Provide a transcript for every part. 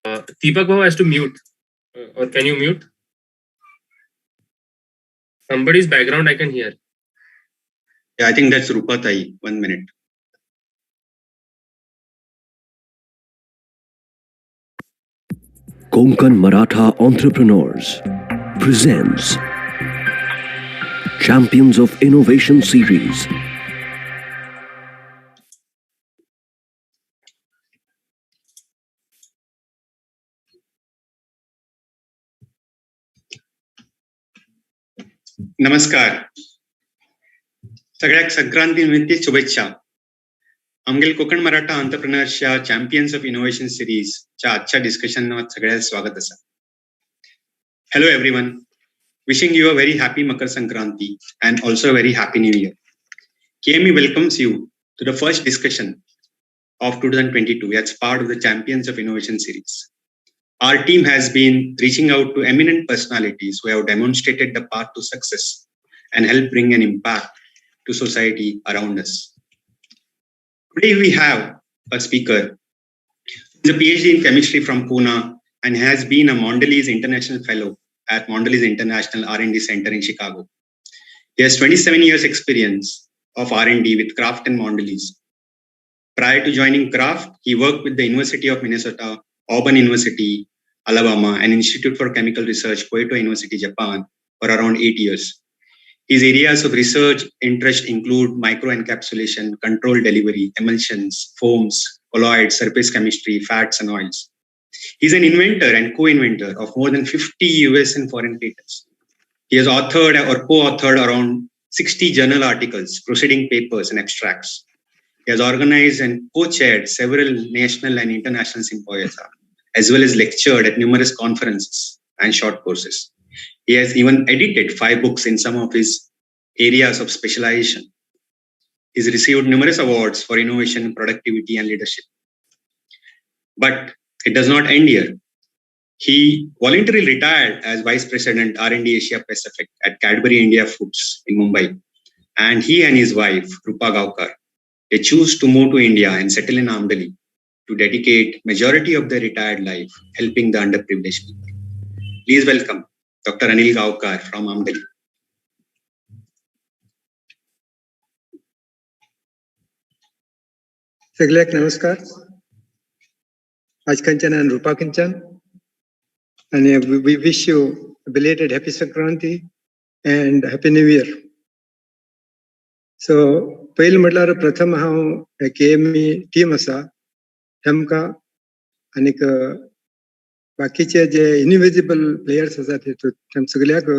Deepak Bhau has to mute. Or can you mute? Somebody's background I can hear. Yeah, I think that's Rupa Tai. 1 minute. Konkan Maratha Entrepreneurs presents Champions of Innovation Series. नमस्कार. सगळ्याक संक्रांती निमित्त शुभेच्छा. आमगेल कोकण मराठा एंटरप्रेन्योरच्या champions of innovation series च्या आजच्या डिस्कशनात सगळ्यांक स्वागत असा. Hello everyone. Wishing you a very happy Makar Sankranti and also a very happy New Year. KME welcomes you to the first discussion of 2022 as part of the Champions of Innovation series. Our team has been reaching out to eminent personalities who have demonstrated the path to success and help bring an impact to society around us. Today we have a speaker who is a PhD in chemistry from Pune and has been a Mondelez International Fellow at Mondelez International R&D Center in Chicago. He has 27 years experience of R&D with Kraft and Mondelez. Prior to joining Kraft, he worked with the University of Minnesota, Auburn University, Alabama, and Institute for Chemical Research, Kyoto University, Japan, for around 8 years. His areas of research interest include microencapsulation, controlled delivery, emulsions, foams, colloids, surface chemistry, fats, and oils. He's an inventor and co-inventor of more than 50 US and foreign patents. He has authored or co-authored around 60 journal articles, proceeding papers, and abstracts. He has organized and co-chaired several national and international symposia, as well as lectured at numerous conferences and short courses. He has even edited 5 books in some of his areas of specialization. He's received numerous awards for innovation, productivity, and leadership. But it does not end here. He voluntarily retired as Vice President R&D Asia Pacific at Cadbury India Foods in Mumbai. And he and his wife, Rupa Gaukar, they choose to move to India and settle in Amdali to dedicate majority of their retired life helping the underprivileged people. Please welcome Dr. Anil Gaukar from Amdali. सगळ्याक नमस्कार. आज कंचन and Rupa Kanchan, and we wish you a belated happy Sankranti and happy New Year. So पहिलं म्हटल्यार प्रथम हांव KME team आसा हेमका आणि बाकीचे जे इनविजिबल प्लेयर्स आसा तेम सगळ्याक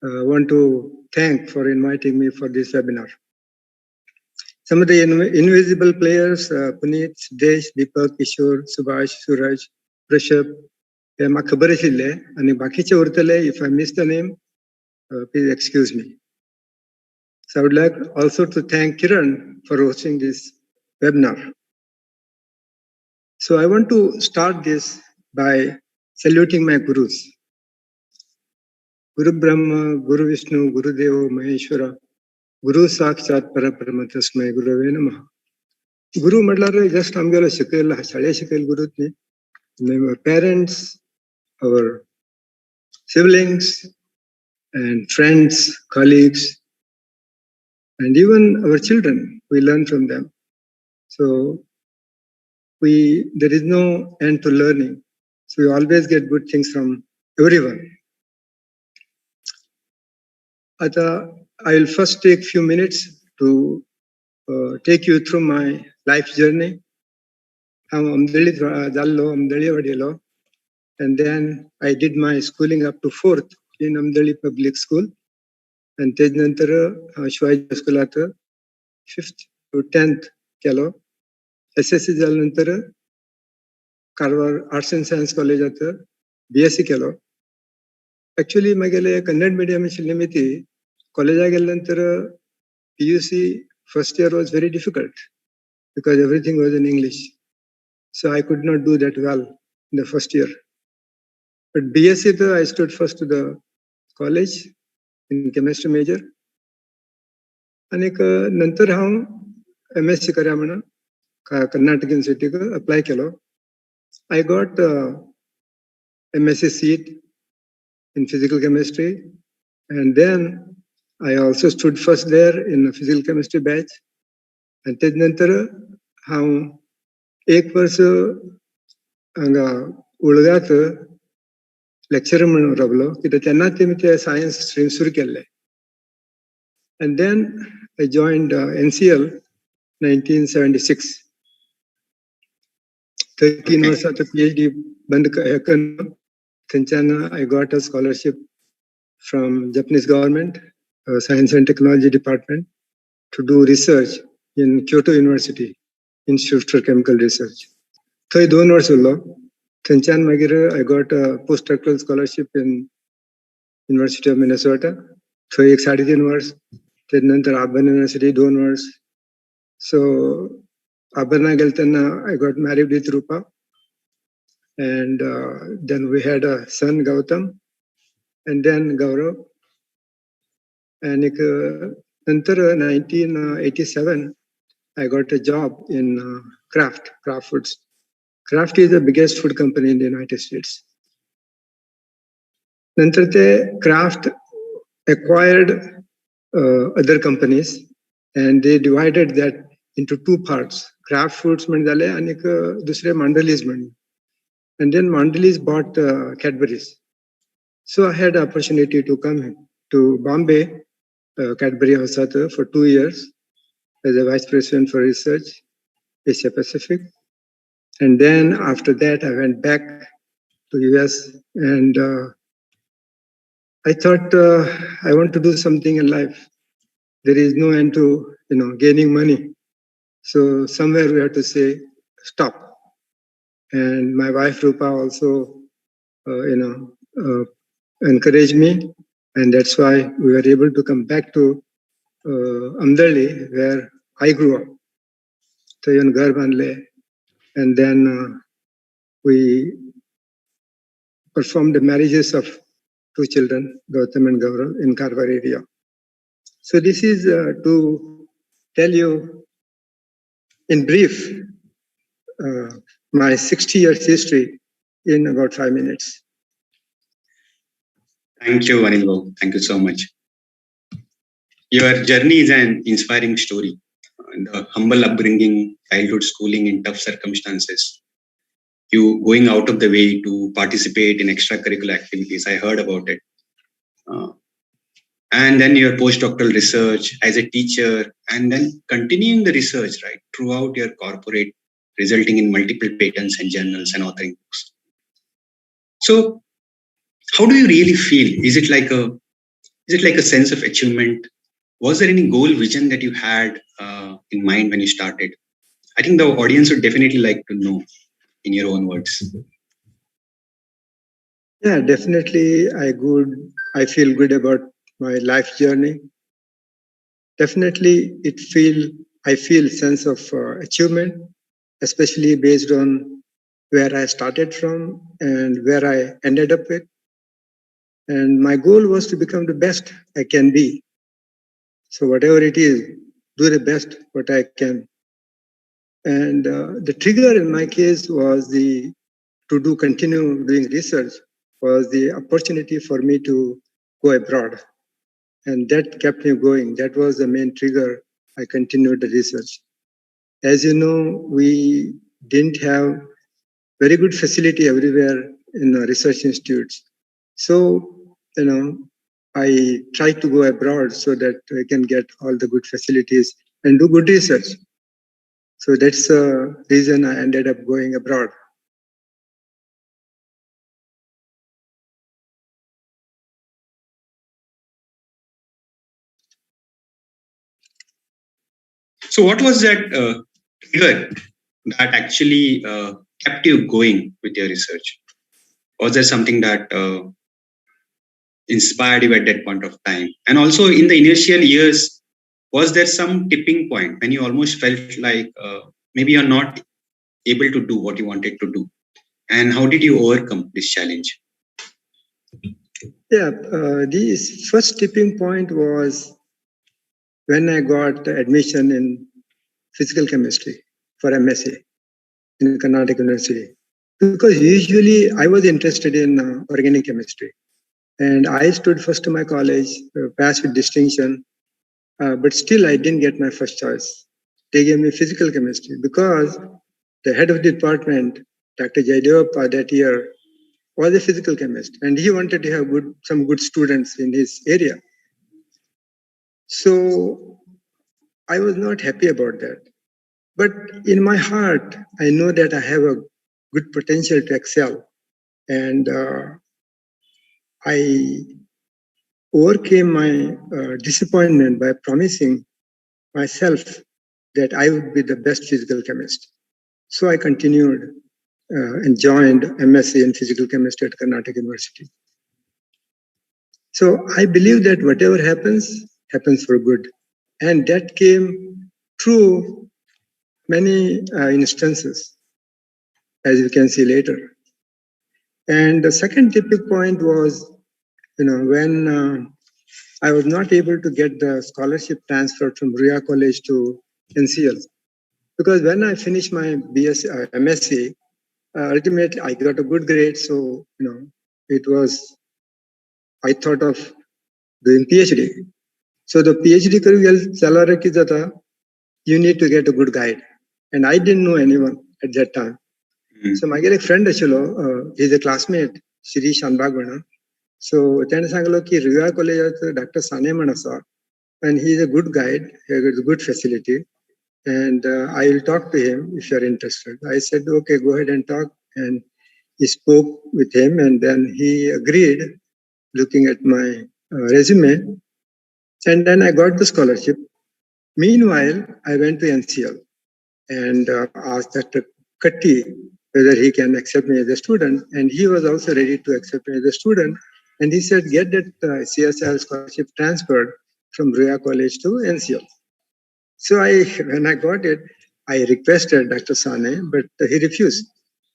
want to thank for inviting me for this webinar. Some of the invisible players, Puneet, Siddesh, Deepak, Kishore, Subhash, Suraj, Rishabh, they are khabar asile, and bakiche urtale, if I miss the name, please excuse me. So I would like also to thank Kiran for hosting this webinar. So I want to start this by saluting my gurus. Guru Brahma, Guru Vishnu, Guru Deva, Maheshwara, Guru Sakshat Parabrahma Tasmai Gurave Namaha. Guru म्हटल्यार just आमगेलो शिकयला शाळेंत शिकयला गुरूच न्ही. Our parents, our siblings, and friends, colleagues, and even our children, we learn from them. So there is no end to learning. So we always get good things from everyone. I will first take few minutes to take you through my life journey. I'm Amdali jallo, Amdali vadilo, and then I did my schooling up to 4th in Amdali Public School, and त्यानंतर शिवाजी स्कूलात 5th to 10th केलो. SSC जाल्यानंतर Karwar arts and science कॉलेजात BSc केलो. Actually मागेले Kannada medium आशिल्ली मिती कॉलेजा गेल्यानंतर PUC first year was very difficult because everything was in English. So I could not do that well in the first year. But BSc I stood first to the college in chemistry major. आणि नंतर हांव MSc करया म्हणून कर्नाटक युनिवर्सिटीक apply केलो. I got MSc seat in physical chemistry, and then I also stood first there in the physical chemistry batch. आणि त्यानंतर हांव एक वर्ष हांगा उळगात लेक्चरर म्हणून रावलो कित्याक तेन्ना ते सायन्स स्ट्रीम सुरू केल्ले. And then I joined NCL 1976. 13 वर्षाचं PhD बंद करून थंयच्यान I got a scholarship from Japanese government, Science and Technology Department, to do research in Kyoto University, Institute for Chemical Research. थंय 2 वर्स उरलो. थंयच्यान मागीर I got a postdoctoral scholarship in University of Minnesota. थंय एक 3.5 verse. त्यानंतर Auburn University 2 years. So Auburn गेलो तेन्ना I got married with Rupa, and then we had a son Gautam, and then Gaurav. And nuntar 1987 I got a job in Kraft Foods. Kraft is the biggest food company in the United States. Nuntar te Kraft acquired other companies, and they divided that into 2 parts. Kraft Foods म्हणले आणि दुसरे Mondelez म्हणले. And then Mondelez bought Cadbury's. So I had the opportunity to come to Bombay, Cadbury House for 2 years as a vice president for research, Asia Pacific. And then after that, I went back to US, and I thought I want to do something in life. There is no end to gaining money. So somewhere we have to say stop. And my wife Rupa also, encouraged me, and that's why we were able to come back to Amdali, where I grew up. So ghar banle, and then we performed the marriages of 2 children, Gautam and Gaurav, in Karwar area. So this is to tell you in brief my 60 years history in about 5 minutes. Thank you, Anil. Thank you so much. Your journey is an inspiring story. The humble upbringing, childhood schooling in tough circumstances, you going out of the way to participate in extracurricular activities. I heard about it. And then your postdoctoral research as a teacher, and then continuing the research right throughout your corporate, resulting in multiple patents and journals and authoring books. So how do you really feel? Is it like a sense of achievement? Was there any goal vision that you had in mind when you started? I think the audience would definitely like to know in your own words. Yeah, definitely. I feel good about my life journey. Definitely, I feel sense of achievement, especially based on where I started from and where I ended up with. And my goal was to become the best I can be. So whatever it is, do the best what I can. And the trigger in my case was to continue doing research was the opportunity for me to go abroad. And that kept me going. That was the main trigger. I continued the research. As you know, we didn't have very good facility everywhere in research institutes. So, I tried to go abroad so that I can get all the good facilities and do good research. So that's the reason I ended up going abroad. So what was that trigger that actually kept you going with your research? Was there something that inspired you at that point of time? And also in the initial years, was there some tipping point when you almost felt like maybe you're not able to do what you wanted to do? And how did you overcome this challenge? Yeah, the first tipping point was when I got admission in physical chemistry for MSc in Karnataka University. because usually I was interested in organic chemistry. And I stood first to my college, passed with distinction, but still I didn't get my first choice. They gave me physical chemistry because the head of the department, Dr. Jaidevappa, that year was a physical chemist, and he wanted to have some good students in his area. So I was not happy about that. But in my heart, I know that I have a good potential to excel. And I overcame my disappointment by promising myself that I would be the best physical chemist. So I continued and joined MSc in physical chemistry at Karnataka University. So I believe that whatever happens, happens for good. And that came through many instances, as you can see later. And the second tipping point was, when I was not able to get the scholarship transferred from Ria College to NCL. Because when I finished my MSc, ultimately I got a good grade. So, I thought of doing PhD. So the PhD career, you need to get a good guide. And I didn't know anyone at that time. So my friend, he's a classmate, Shirish Anbagwana. So then Ria College Dr. Sane Manasa, and he's a good guide, he has a good facility. And I will talk to him if you're interested. I said, okay, go ahead and talk. And he spoke with him, and then he agreed, looking at my resume. And then I got the scholarship. Meanwhile, I went to NCL and asked Dr. Katti whether he can accept me as a student. And he was also ready to accept me as a student. And he said, get that CSR scholarship transferred from Ria College to NCL. So when I got it, I requested Dr. Sane, but he refused.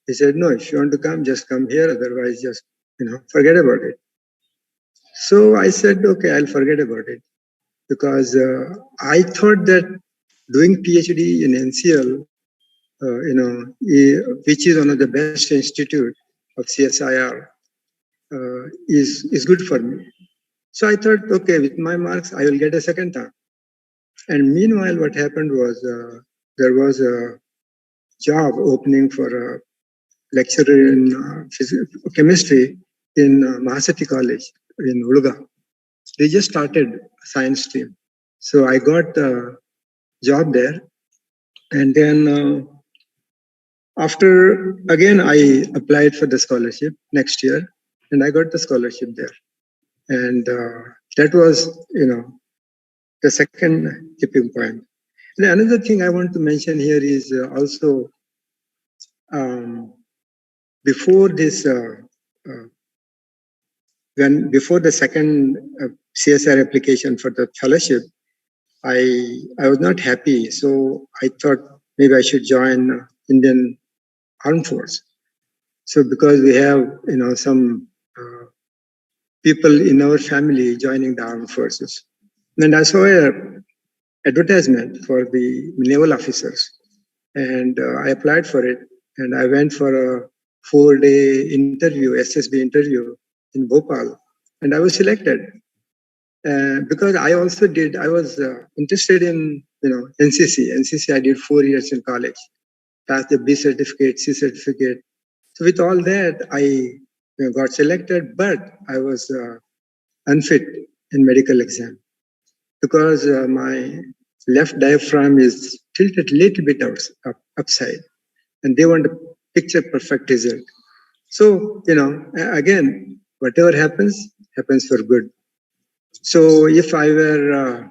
He said, no, if you want to come, just come here. Otherwise, just, forget about it. So I said, okay, I'll forget about it. Because I thought that doing PhD in NCL, which is one of the best institute of CSIR, is good for me. So I thought, okay, with my marks, I will get a second term. And meanwhile, what happened was there was a job opening for a lecturer in chemistry in Mahasati College in Uluga. They just started science stream. So I got the job there. And then after, again, I applied for the scholarship next year, and I got the scholarship there. And that was, the second tipping point. And another thing I want to mention here is also before this, before the second CSR application for the fellowship, I was not happy. So I thought maybe I should join Indian Armed Force. So because we have, some people in our family joining the armed forces. And I saw a advertisement for the naval officers, and I applied for it. And I went for a 4-day interview, SSB interview in Bhopal, and I was selected. Because I also I was interested in, NCC. NCC, I did 4 years in college, passed the B certificate, C certificate. So with all that, I got selected, but I was unfit in medical exam because my left diaphragm is tilted a little bit upside, and they want a picture perfect result. So, again, whatever happens, happens for good. So if I were,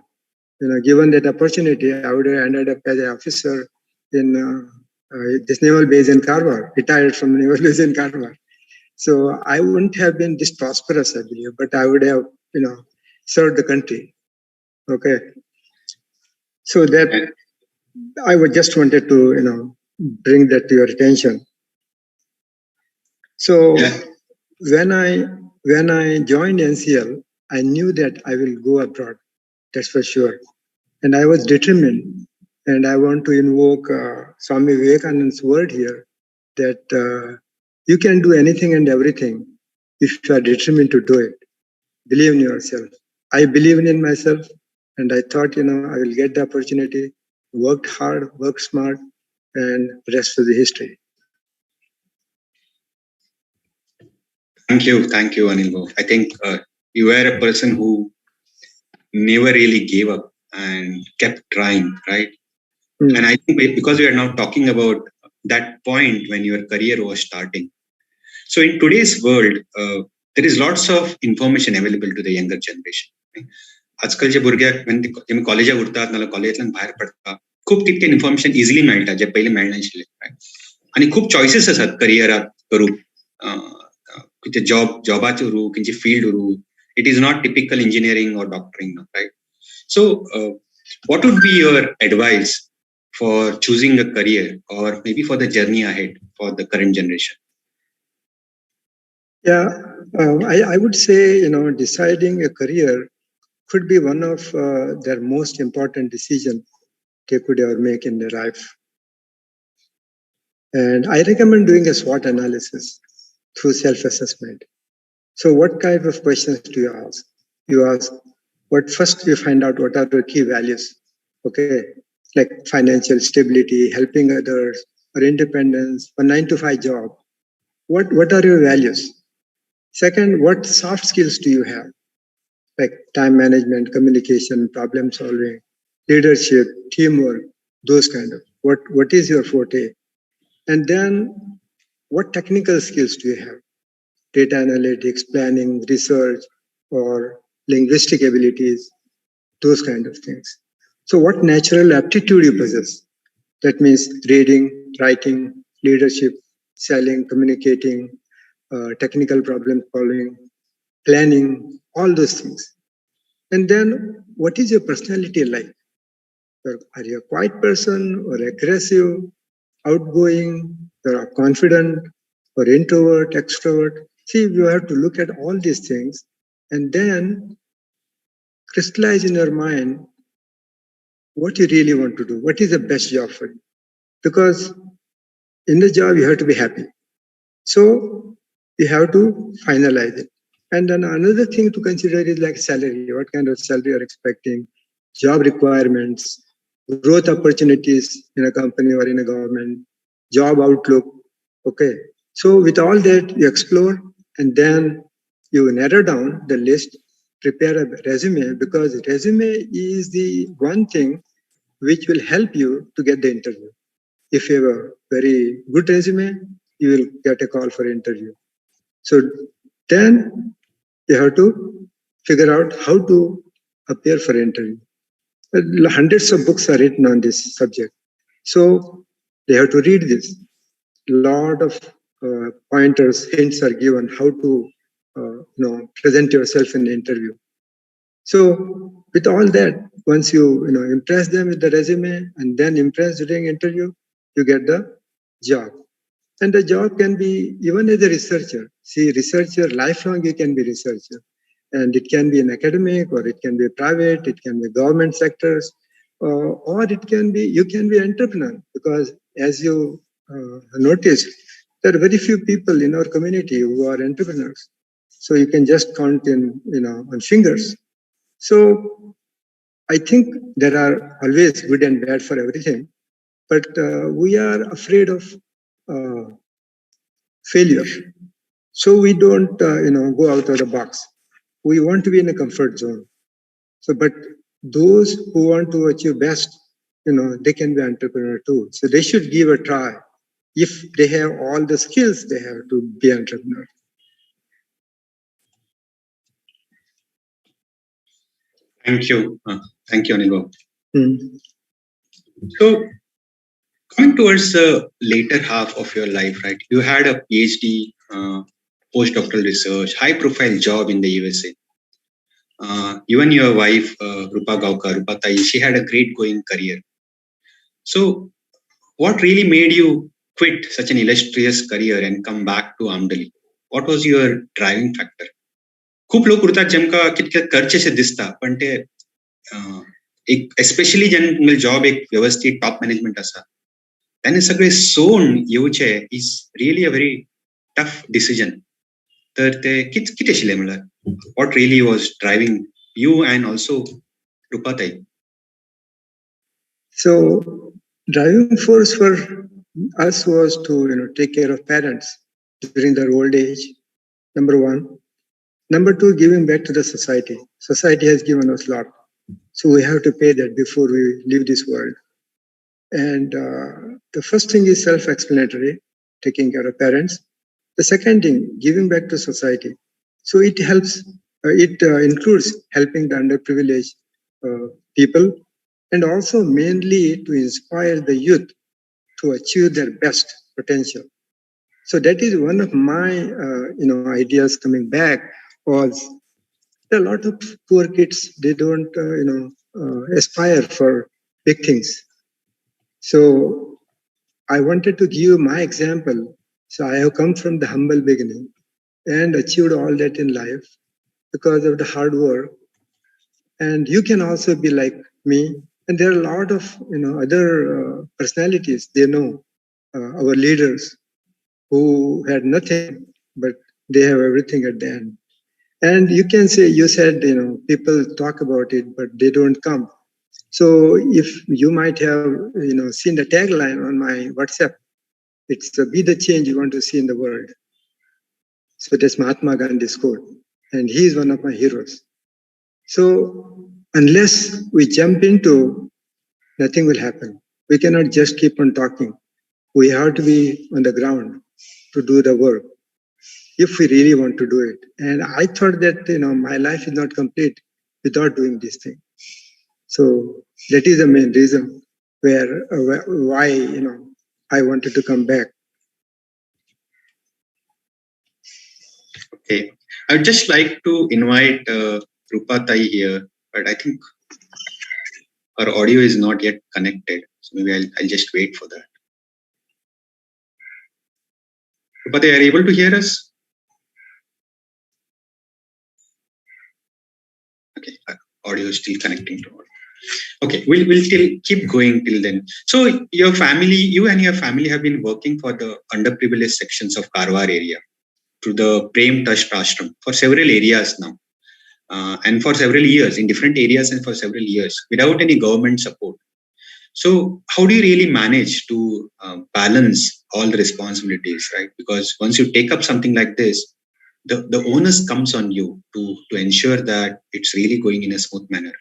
given that opportunity, I would have ended up as an officer in this naval base in Karwar, retired from the naval base in Karwar. So I wouldn't have been this prosperous, I believe, but I would have, served the country. Okay. So that I would just wanted to, bring that to your attention. So when I joined NCL, I knew that I will go abroad. That's for sure. And I was determined. And I want to invoke Swami Vivekananda's word here that You can do anything and everything if you are determined to do it. Believe in yourself. I believe in myself, and I thought, I will get the opportunity, worked hard, worked smart, and rest of the history. Thank you, Anil. I think you were a person who never really gave up and kept trying, right? And I think because we are now talking about that point when your career was starting. So in today's world, there is lots of information available to the younger generation. आजकालच्या भुरग्याक कॉलेजाक उरतात नाल्यार कॉलेजांतल्यान भायर पडटा खूप तितकें information easily मेळटा जे पयलीं मेळनाशिल्लें आनी खूप चॉयसीस आसात करियराक करूंक खंयचे जॉबाचे उरूं खंयची फील्ड उरूं it is not typical engineering or doctoring right so what would be your advice for choosing a career or maybe for the journey ahead for the current generation? Yeah, I would say, deciding a career could be one of their most important decisions they could ever make in their life. And I recommend doing a SWOT analysis through self-assessment. So what kind of questions do you ask? You ask, first you find out what are the key values, okay? Like financial stability, helping others, or independence, or 9-to-5 job. What are your values? Second, what soft skills do you have? Like time management, communication, problem solving, leadership, teamwork, those kind of. What is your forte? And then what technical skills do you have? Data analytics, planning, research, or linguistic abilities, those kind of things. So what natural aptitude you possess? That means reading, writing, leadership, selling, communicating, technical problem solving, planning, all those things. And then what is your personality like? Are you a quiet person or aggressive, outgoing, or confident, or introvert, extrovert? See, you have to look at all these things and then crystallize in your mind what you really want to do. What is the best job for you? Because in the job, you have to be happy. So you have to finalize it. And then another thing to consider is like salary. What kind of salary you're expecting, job requirements, growth opportunities in a company or in a government, job outlook. Okay. So with all that, you explore and then you narrow down the list, prepare a resume, because resume is the one thing which will help you to get the interview. If you have a very good resume, you will get a call for interview. So then you have to figure out how to appear for interview. Hundreds of books are written on this subject. So they have to read this. Lot of pointers, hints are given how to present yourself in the interview. So with all that, once you impress them with the resume and then impress during interview, you get the job. And the job can be even as a researcher. See, researcher, lifelong you can be researcher. And it can be an academic, or it can be private, it can be government sectors, or you can be entrepreneur. Because as you notice, there are very few people in our community who are entrepreneurs. So you can just count on fingers. So I think there are always good and bad for everything, but we are afraid of failure. So we don't, go out of the box. We want to be in a comfort zone. So, but those who want to achieve best, they can be entrepreneur too. So they should give a try. If they have all the skills, they have to be entrepreneur. Thank you, Anil. So, coming towards the later half of your life, right? You had a PhD, postdoctoral research, high-profile job in the USA. Even your wife, Rupa Tai, she had a great going career. So, what really made you quit such an illustrious career and come back to Amdali? What was your driving factor? खूप लोक उरतात जेमका कितके करचेशे दिसता पण ते एक especially जेन्ना job एक व्यवस्थित टॉप मॅनेजमेंट आसा तेन्ना सगळे सोडून येवचे is really a very tough decision तर ते किती आशिल्लें म्हणल्यार what really was driving you and also Rupatai? So driving force for us was to take care of parents during their old age, number one. Number two, giving back to the society. Society has given us a lot, so we have to pay that before we leave this world. And the first thing is self-explanatory, taking care of parents. The second thing, giving back to society. So it helps, it includes helping the underprivileged people, and also mainly to inspire the youth to achieve their best potential. So that is one of my ideas coming back. Was a lot of poor kids, they don't aspire for big things. So I wanted to give my example. So I have come from the humble beginning and achieved all that in life because of the hard work. And you can also be like me. And there are a lot of other personalities. They know our leaders who had nothing, but they have everything at the end. And you can say, you said, people talk about it, but they don't come. So if you might have, seen the tagline on my WhatsApp, it's be the change you want to see in the world. So that's Mahatma Gandhi's quote. And he is one of my heroes. So unless we jump into, nothing will happen. We cannot just keep on talking. We have to be on the ground to do the work if we really want to do it. And I thought that, my life is not complete without doing this thing. So that is the main reason why, I wanted to come back. Okay, I would just like to invite Rupatai here, but I think our audio is not yet connected, so maybe I'll just wait for that. Rupatai, are you able to hear us? Okay, audio is still connecting to audio. Okay, we'll still keep going till then. So you and your family have been working for the underprivileged sections of Karwar area through the Prem Trust Ashram for several areas now, and for several years in different areas and for several years without any government support. So how do you really manage to balance all the responsibilities, right? Because once you take up something like this, the onus comes on you to ensure that it's really going in a smooth manner.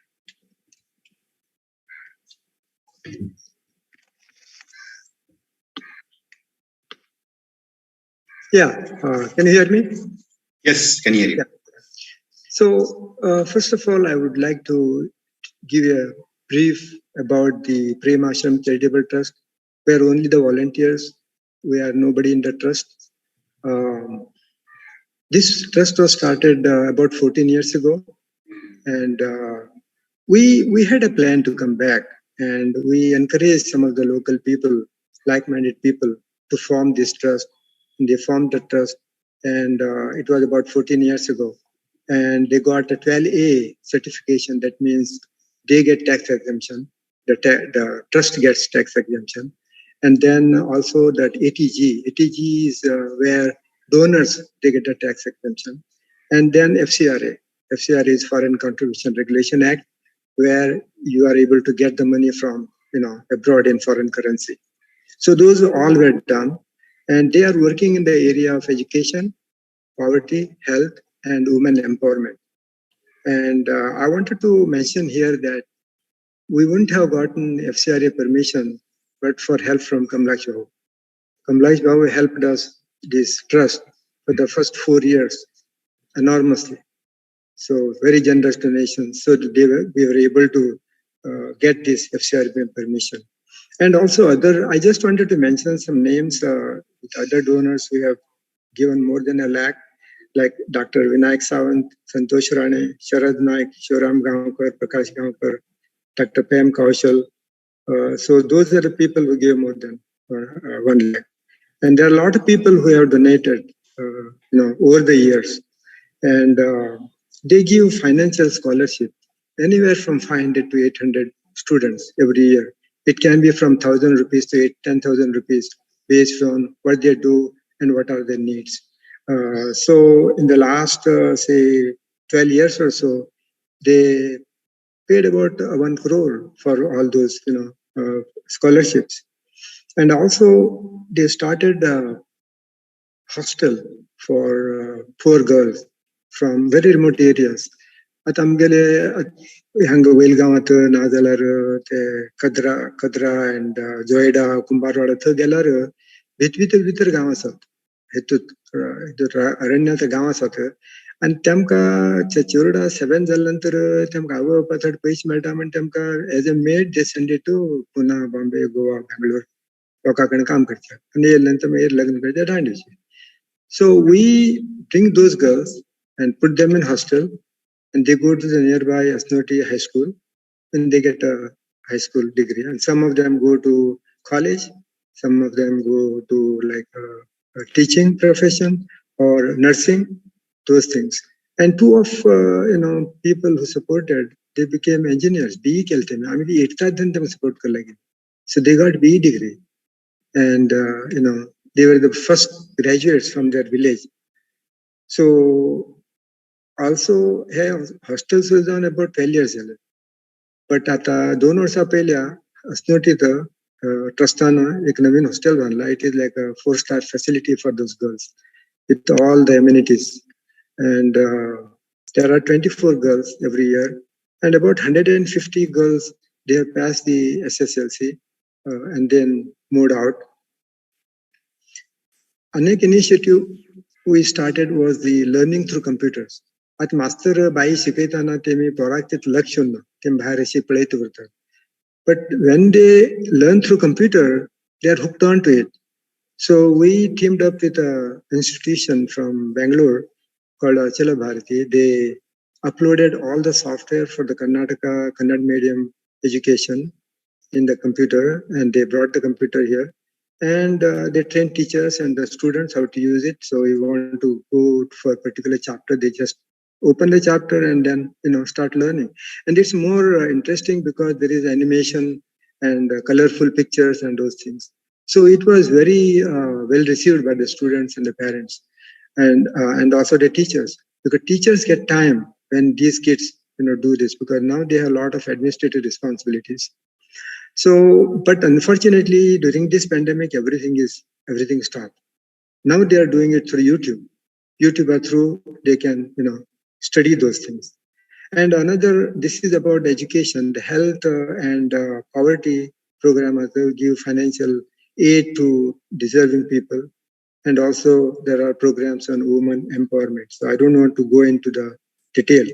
Yeah, can you hear me? Yes, can hear you. Yeah. So first of all, I would like to give a brief about the Prem Ashram Charitable Trust. We are only the volunteers. We are nobody in the trust. This trust was started about 14 years ago, and we had a plan to come back, and we encouraged some of the local people, like-minded people, to form this trust. And they formed the trust, and it was about 14 years ago. And they got a 12A certification. That means they get tax exemption. The trust gets tax exemption. And then also that ATG. ATG is where donors, they get a tax exemption. And then FCRA. FCRA is Foreign Contribution Regulation Act, where you are able to get the money from, abroad in foreign currency. So those all were done. And they are working in the area of education, poverty, health, and women empowerment. And I wanted to mention here that we wouldn't have gotten FCRA permission but for help from Kamlesh Babu. Kamlesh Babu helped us, this trust, for the first 4 years enormously. So very generous donations. So we were able to get this FCRA permission. And also I just wanted to mention some names with other donors who have given more than 1 lakh, like Dr. Vinayak Sawant, Santosh Rane, Sharad Naik, Shoram Gaonkar, Prakash Gaonkar, Dr. Pam Kaushal. So those are the people who gave more than 1 lakh. And there are a lot of people who have donated, over the years. And they give financial scholarship anywhere from 500 to 800 students every year. It can be from 1,000 rupees to 10,000 rupees based on what they do and what are their needs. So in the last, say, 12 years or so, they paid about 1 crore for all those, scholarships. And also they started a hostel for poor girls from very remote areas. आता आमगेले हांगा वेलगांवांत नाजाल्यार ते Kadra and Joida Kumbharwada थंय गेल्यार भितर भितर गांव आसात हितूत अरण्यात गांव आसात आनी तेमकां चेडूं 7 जाल्या नंतर तेमकां आवय बापाय थोडे पयशे मेळटा म्हण तेमकां as a maid they send to Poona Bombay Goa Bangalore लोकां कडेन काम करतात आनी येयले नंतर मागीर लग्न करतात दांडिवचे. So we bring those girls and put them in hostel, and they go to the nearby Asnoti High School, and they get a high school degree. And some of them go to college, some of them go to like a teaching profession or nursing, those things. And two of people who supported, they became engineers. BE kelte mein. I mean, ekta din them support kar lage. So they got BE degree, and they were the first graduates from their village. So also हे hostel सुरू जावन about 12 years झाले. But आता 2 वर्सां पयल्या अस्नोटीत ट्रस्टान एक नवीन hostel बांधला. It is like a 4-star facility for those girls with all the amenities, and there are 24 girls every year, and about 150 girls, they have passed the SSLC and then moved out. Anek initiative we started was the learning through computers. आता मास्तर by शिकयताना तेमी पोराक तितलें लक्ष उरना, तेमी भायर अशी पळयत उरतात. But when they learn through computer, they are hooked on to it. So we teamed up with an institution from Bangalore called Achala Bharati. They uploaded all the software for the Kannada medium education in the computer, and they brought the computer here. And they train teachers and the students how to use it. So you want to go for a particular chapter, they just open the chapter and then start learning. And it's more interesting because there is animation and colorful pictures and those things. So it was very well received by the students and the parents, and also the teachers, because teachers get time when these kids do this, because now they have a lot of administrative responsibilities. So, but unfortunately, during this pandemic, everything stopped. Now they are doing it through YouTube. YouTube through they can study those things. And another, this is about education, the health and poverty program will give financial aid to deserving people. And also there are programs on women empowerment. So I don't want to go into the detail.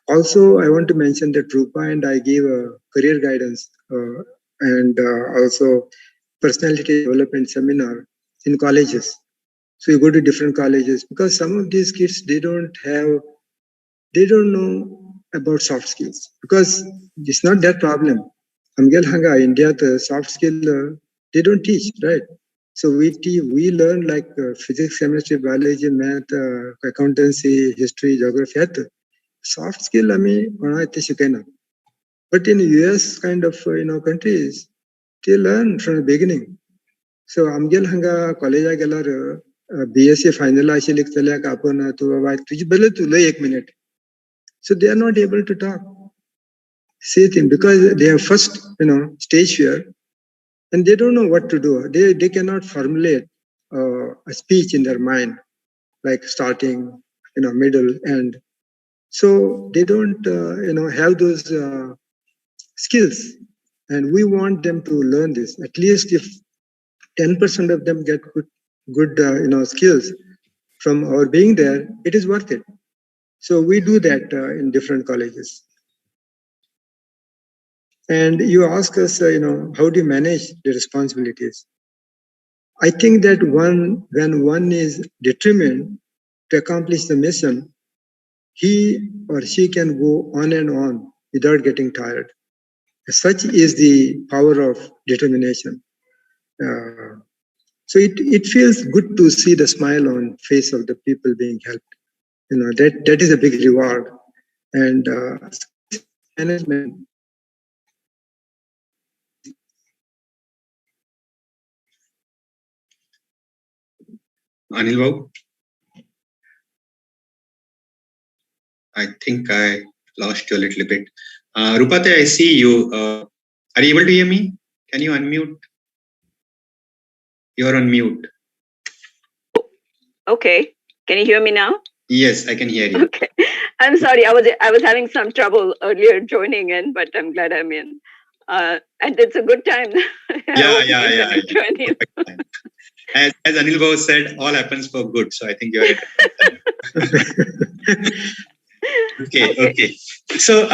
Also, I want to mention that Rupa and I gave a career guidance and also personality development seminar in colleges. So you go to different colleges, because some of these kids, they don't know about soft skills, because it's not their problem. Amgel hanga India the soft skill they don't teach, right? So we learn like physics, chemistry, biology, math, accountancy, history, geography. Soft skill but in US kind of countries, they learn from the beginning. So amgel hanga college gelar BSc final अशी लिखतल्याक आपण तू बाबा तुझी बरं तू लय 1 minute. So they are not able to talk, say things, because they have first stage fear, and they don't know what to do. They cannot formulate a speech in their mind, like starting, middle, end. So they don't have those skills, and we want them to learn this. At least if 10% of them get good skills from our being there, it is worth it. So we do that in different colleges. And you ask us, how do you manage the responsibilities? I think that when one is determined to accomplish the mission, he or she can go on and on without getting tired. Such is the power of determination. So it feels good to see the smile on face of the people being helped. That is a big reward. And management. Anil Babu? I think I lost you a little bit. Rupate, I see you. Are you able to hear me? Can you unmute? You're on mute. Okay. Can you hear me now? Yes, I can hear you. Okay. I'm sorry. I was having some trouble earlier joining in, but I'm glad I'm in. And it's a good time. Yeah. Perfect time. As Anil Babu said, all happens for good. So I think you're Okay. So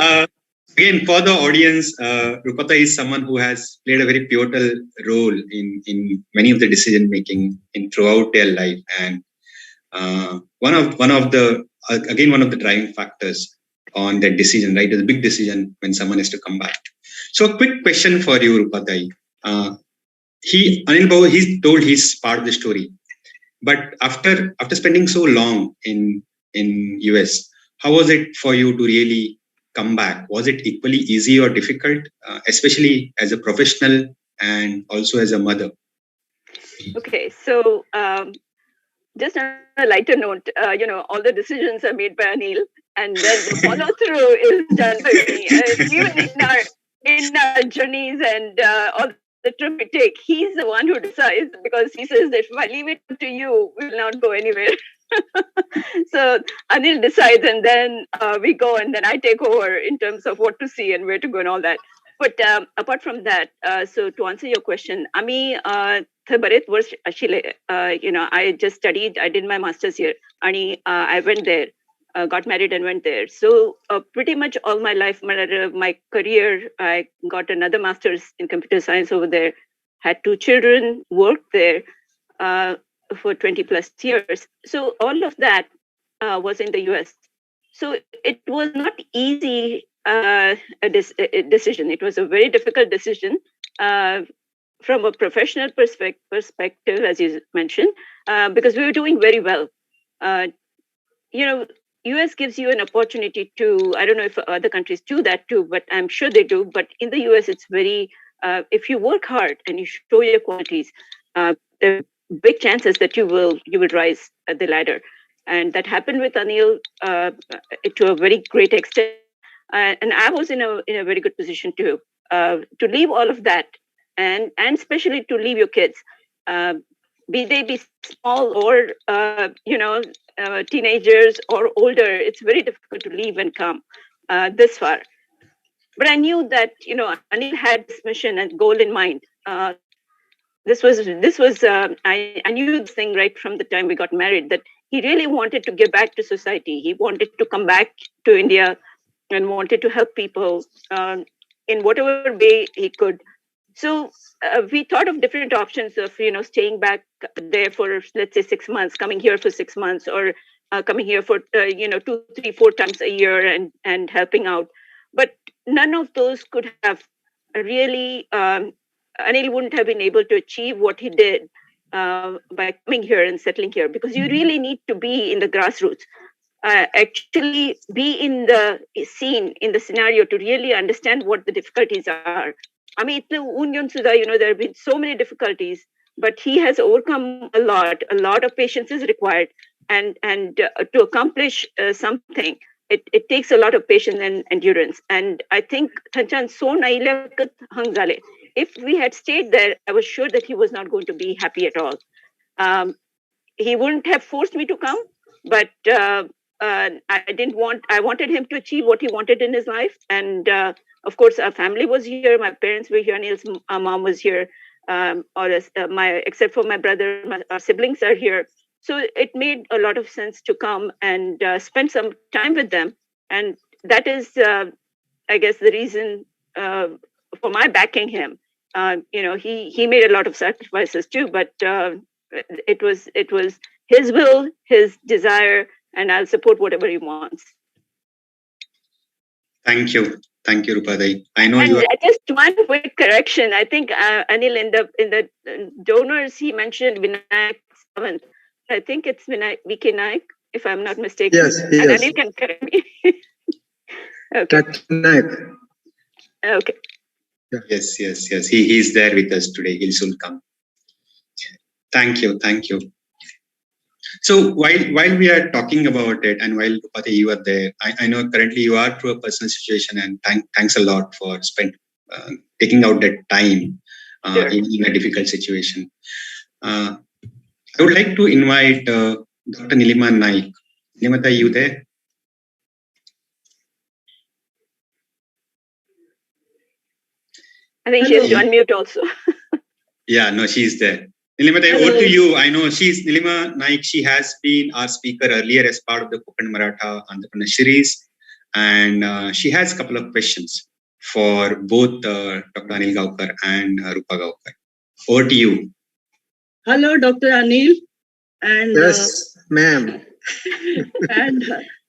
again, for the audience, Rupata is someone who has played a very pivotal role in many of the decision making in throughout their life, and one of the driving factors on that decision, right? It's a big decision when someone has to come back. So a quick question for you, Rupatai. Anil Babu, he's told his part of the story, but after spending so long in US, how was it for you to really come back? Was it equally easy or difficult, especially as a professional and also as a mother? Okay, so just on a lighter note, all the decisions are made by Anil, and then the follow through is done by me. Even in our journeys and all the trip we take, he's the one who decides, because he says that if I leave it to you, we will not go anywhere. So Anil decides, and then we go, and then I take over in terms of what to see and where to go and all that. But apart from that, so to answer your question, Ami, बरेच वर्ष आशिले, I just studied, I did my master's here, and I went there, got married and went there. So pretty much all my life, my career, I got another master's in computer science over there, had 2 children, worked there for 20 plus years. So all of that was in the US. So it was not easy a decision. It was a very difficult decision. From a professional perspective, as you mentioned, because we were doing very well. US gives you an opportunity to, I don't know if other countries do that too, but I'm sure they do. But in the US, it's very, if you work hard and you show your qualities, there are big chances that you will rise the ladder. And that happened with Anil to a very great extent. And I was in a very good position to leave all of that, and especially to leave your kids, be they be small or teenagers or older. It's very difficult to leave and come this far. But I knew that Anil had this mission and goal in mind. This was I knew this thing right from the time we got married, that he really wanted to give back to society. He wanted to come back to India and wanted to help people in whatever way he could. So we thought of different options of, staying back there for, let's say, 6 months, coming here for 6 months, or coming here for, 2, 3, 4 times a year and helping out. But none of those could have really, Anil wouldn't have been able to achieve what he did by coming here and settling here, because you really need to be in the grassroots. Actually be in the scene, in the scenario, to really understand what the difficulties are. I mean, there have been so many difficulties, but he has overcome a lot. A lot of patience is required, and to accomplish something, it takes a lot of patience and endurance. And I think if we had stayed there, I was sure that he was not going to be happy at all. He wouldn't have forced me to come, but I wanted him to achieve what he wanted in his life. And of course, our family was here. My parents were here. Anil's mom was here. Except for my brother, our siblings are here. So it made a lot of sense to come and spend some time with them. And that is, I guess, the reason for my backing him. He made a lot of sacrifices too, but it was his will, his desire, and I'll support whatever he wants. Thank you, Rupadai. I know and you. Just one quick correction. I think Anil, in the donors, he mentioned Vinayak 7th. I think it's VK Naik, if I'm not mistaken. Yes, and yes. Anil can correct me. Okay. Naik. Okay. Yeah. Yes. He's there with us today. He'll soon come. Thank you. So while we are talking about it, and while Rupati, you are there, I know currently you are through a personal situation, and thanks a lot for taking out that time Sure. in a difficult situation. I would like to invite Dr. Nilima Naik. Nilima, are you there? I think she has to unmute also. Yeah, no, she's there. Nilima, over to you. I know Nilima Naik. She has been our speaker earlier as part of the Kokan Maratha Entrepreneur Series, and she has a couple of questions for both Dr. Anil Gaukar and Rupa Gaukar. Over to you. Hello, Dr. Anil. And, Yes, ma'am. and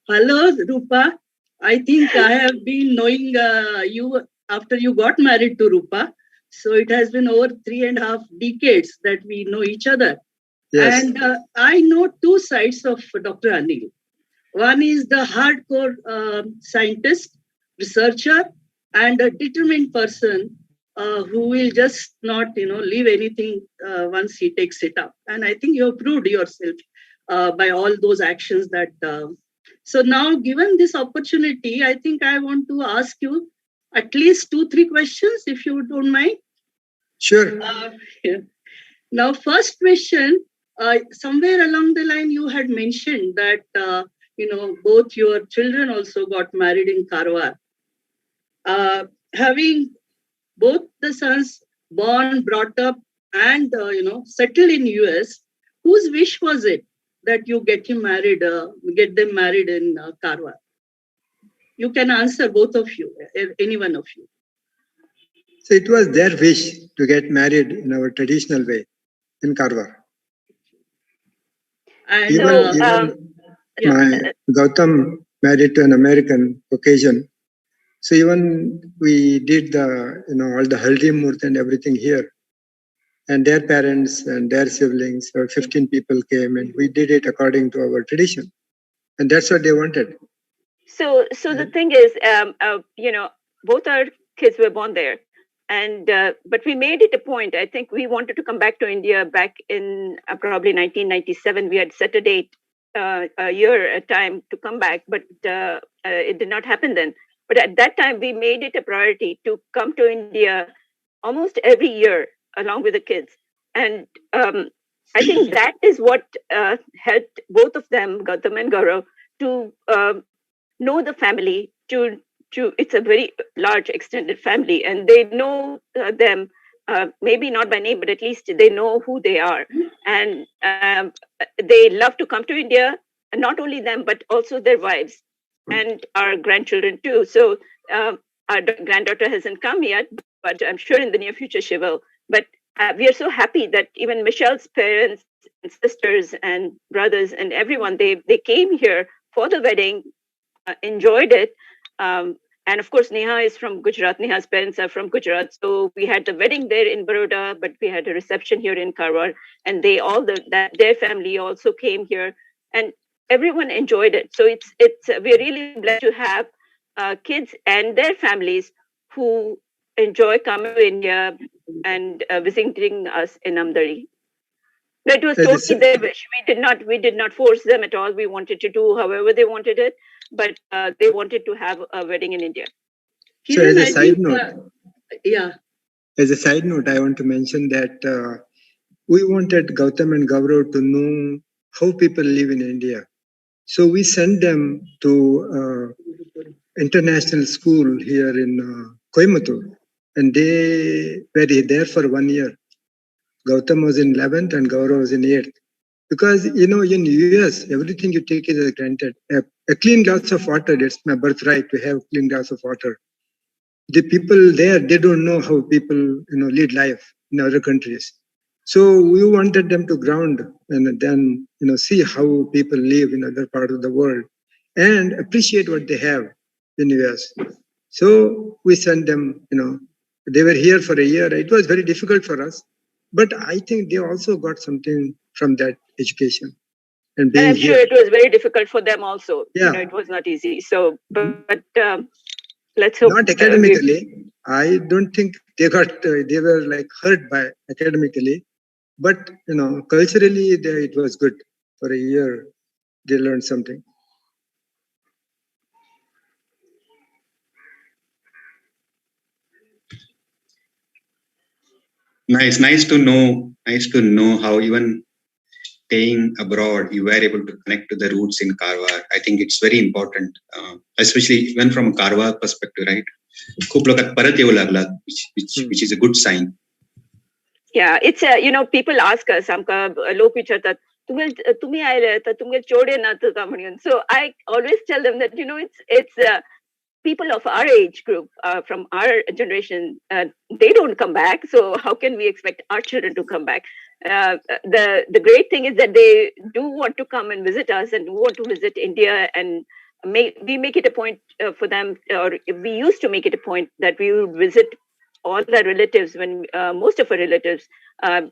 hello, Rupa. I think I have been knowing you after you got married to Rupa. So it has been over 3.5 decades that we know each other. Yes. And I know two sides of Dr. Anil. One is the hardcore scientist, researcher, and a determined person who will just not, leave anything once he takes it up. And I think you have proved yourself by all those actions that. So now, given this opportunity, I think I want to ask you at least 2-3 questions, if you don't mind. Sure. Yeah. Now, first question, somewhere along the line, you had mentioned that, both your children also got married in Karwar. Having both the sons born, brought up, and, settled in US, whose wish was it that you get them married in Karwar? You can answer, both of you, any one of you. So it was their wish to get married in our traditional way in Karwar. And Even yeah. my Gautam married to an American Caucasian. So even we did all the haldi murth and everything here. And their parents and their siblings, about 15 people came, and we did it according to our tradition. And that's what they wanted. So the thing is, both our kids were born there, and but we made it a point. I think we wanted to come back to India back in probably 1997. We had set a date, a time to come back, but it did not happen then. But at that time, we made it a priority to come to India almost every year along with the kids, and I think that is what helped both of them, Gautam and Gaurav, to know the family. To it's a very large extended family, and they know them, maybe not by name, but at least they know who they are, and they love to come to India, and not only them but also their wives and our grandchildren too. So our granddaughter hasn't come yet, but I'm sure in the near future she will. But we are so happy that even Michelle's parents and sisters and brothers and everyone, they came here for the wedding, enjoyed it. And of course, Neha is from Gujarat. Neha's parents are from Gujarat. So we had the wedding there in Baroda, but we had a reception here in Karwar. And their family also came here, and everyone enjoyed it. So we're really blessed to have kids and their families who enjoy coming to India and visiting us in Amdari. That was totally their wish. We did not force them at all. We wanted to do however they wanted it, but they wanted to have a wedding in India. So as a side note, yeah. As a side note, I want to mention that we wanted Gautam and Gaurav to know how people live in India. So we sent them to international school here in Coimbatore, and they were there for 1 year. Gautam was in 11th and Gaurav was in 8th. Because, in US, everything you take is as granted. A clean glass of water, it's my birthright to have a clean glass of water. The people there, they don't know how people, lead life in other countries. So we wanted them to ground and then, see how people live in other parts of the world and appreciate what they have in US. So we sent them, they were here for a year. It was very difficult for us, but I think they also got something from that education. And I'm sure here. it was very difficult for them also. Yeah. It was not easy. So, but let's hope. Not academically. I don't think they were like hurt by academically, but culturally it was good. for a year, they learn something. Nice to know. Nice to know how even staying abroad, you were able to connect to the roots in Karwar. I think it's very important, especially even from a Karwar perspective, right? खूप लोकात परत येऊ लागला, which is a good sign. Yeah, it's people ask us, आमका लोक विचारतात, तुम्ही आले तर तुम्ही चोडे ना का म्हणून. So I always tell them that it's people of our age group, from our generation, they don't come back. So how can we expect our children to come back? The great thing is that they do want to come and visit us and want to visit India, and we make it a point for them, or we used to make it a point that we would visit all our relatives, when most of our relatives, and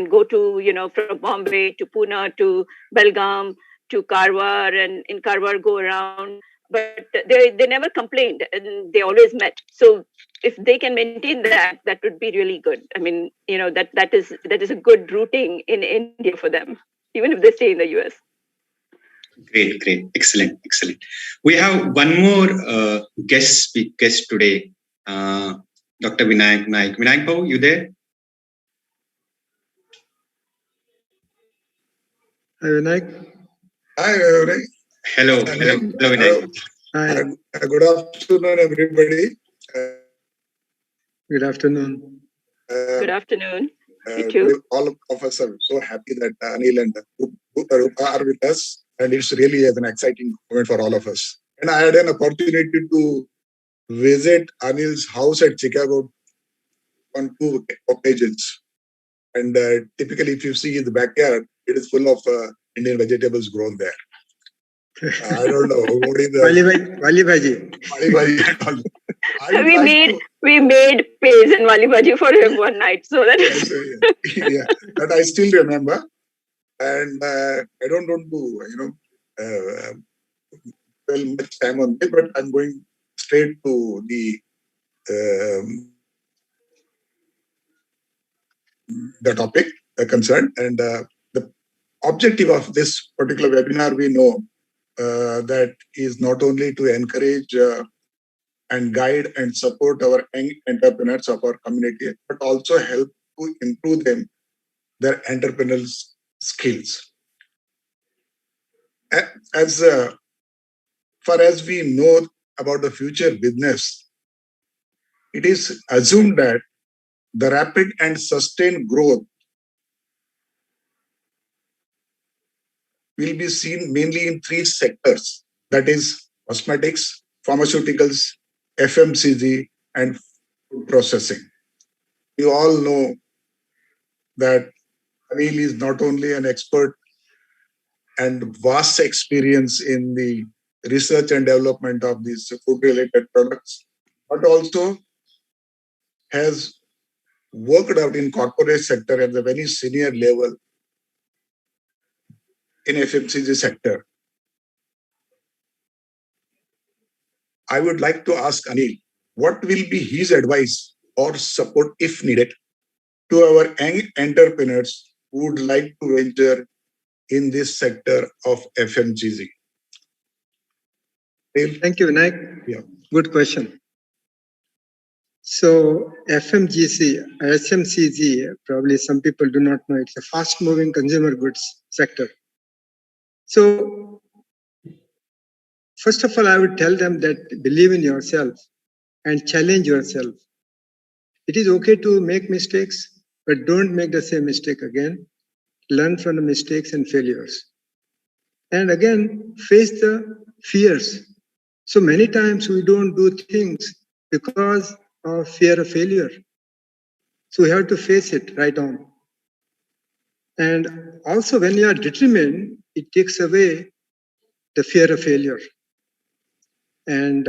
go to, from Bombay to Pune to Belgaum to Karwar, and in Karwar go around. But they never complained, and they always met. So if they can maintain that would be really good. I mean, that is a good routing in India for them, even if they stay in the US. Great, excellent. We have one more guest today, Dr. Vinayak Naik. Vinayak Bhau, you there? Hi, Vinayak. Hi, Vinayak. Hello, Vinayak. Hi. Good afternoon, everybody. Good afternoon. Good afternoon. You too. All of us are so happy that Anil and Rupa are with us, and it's really an exciting moment for all of us. And I had an opportunity to visit Anil's house at Chicago on 2 occasions. And typically, if you see the backyard, it is full of Indian vegetables grown there. I don't know what is the Wali bhaji. We made pays in wali bhaji for him one night, so that yeah, that I still remember, and I don't want to spend much time on it, but I'm going straight to the topic concerned, and the objective of this particular webinar, we know that is not only to encourage and guide and support our young entrepreneurs of our community, but also help to improve their entrepreneurial skills. As far as we know about the future business, it is assumed that the rapid and sustained growth will be seen mainly in 3 sectors, that is cosmetics, pharmaceuticals, FMCG, and food processing. You all know that Anil is not only an expert and vast experience in the research and development of these food-related products, but also has worked out in corporate sector at the very senior level in FMCG sector. I would like to ask Anil, what will be his advice or support, if needed, to our young entrepreneurs who would like to venture in this sector of FMCG? Thank you, Vinayak. Yeah. Good question. So FMCG, probably some people do not know, it's a fast-moving consumer goods sector. So first of all, I would tell them that believe in yourself and challenge yourself. It is okay to make mistakes, but don't make the same mistake again. Learn from the mistakes and failures. And again, face the fears. So many times we don't do things because of fear of failure. So we have to face it right on. And also when you are determined, it takes away the fear of failure. And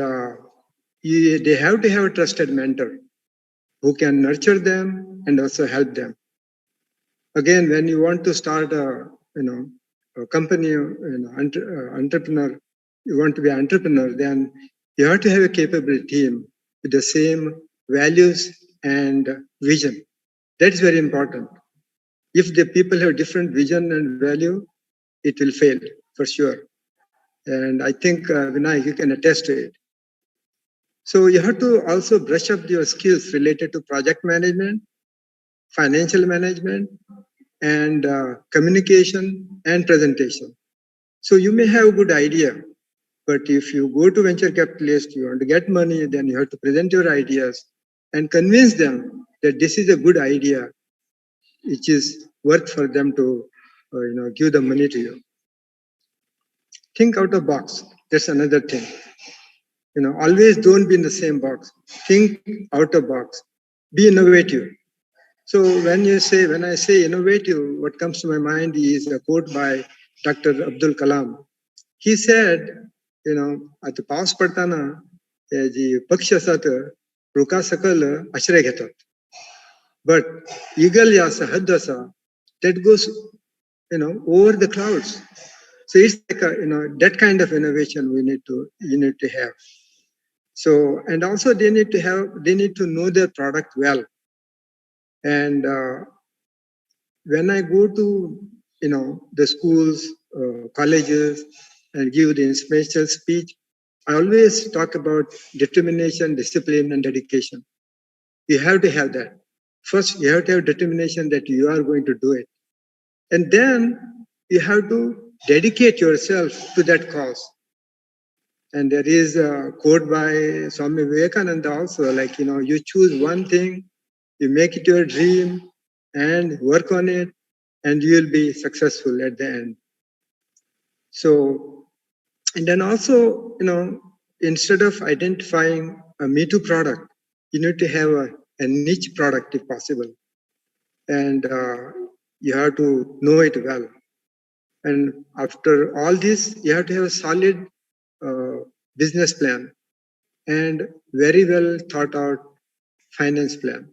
they have to have a trusted mentor who can nurture them and also help them. Again, when you want to start a company, entrepreneur, you want to be an entrepreneur, then you have to have a capable team with the same values and vision. That is very important. If the people have different vision and value, it will fail for sure. And I think, Vinay, you can attest to it. So you have to also brush up your skills related to project management, financial management, and communication and presentation. So you may have a good idea, but if you go to venture capitalist, you want to get money, then you have to present your ideas and convince them that this is a good idea, which is worth for them to give the money to you. Think out of box. That's another thing. Always don't be in the same box. Think out of box. Be innovative. So when I say innovative, what comes to my mind is a quote by Dr. Abdul Kalam. He said, आता पाऊस पडताना जी पक्षी असतात रुका सकल आश्रय घेतात. But eagle या असा हद्द असा that goes over the clouds. So it's like that kind of innovation you need to have. So, and also they need to know their product well. And when I go to the schools, colleges, and give the inspirational speech, I always talk about determination, discipline, and dedication. You have to have that. First, you have to have determination that you are going to do it. And then you have to dedicate yourself to that cause. And there is a quote by Swami Vivekananda also, like, you choose one thing, you make it your dream and work on it, and you will be successful at the end. So, and then also, instead of identifying a Me Too product, you need to have a niche product if possible. And you have to know it well. And after all this, you have to have a solid business plan and very well thought out finance plan.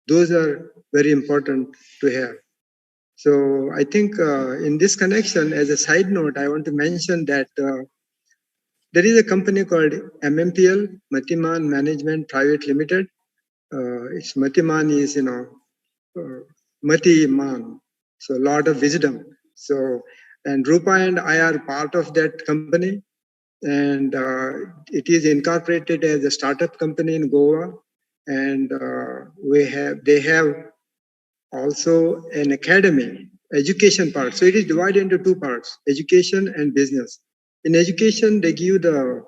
Those are very important to have. So I think in this connection, as a side note, I want to mention that there is a company called MMPL, Matiman Management Private Limited. It's Matiman is, Matiman, so Lord of Wisdom. So, and Rupa and I are part of that company. And it is incorporated as a startup company in Goa. And they have also an academy, education part. So it is divided into two parts, education and business. In education, they give the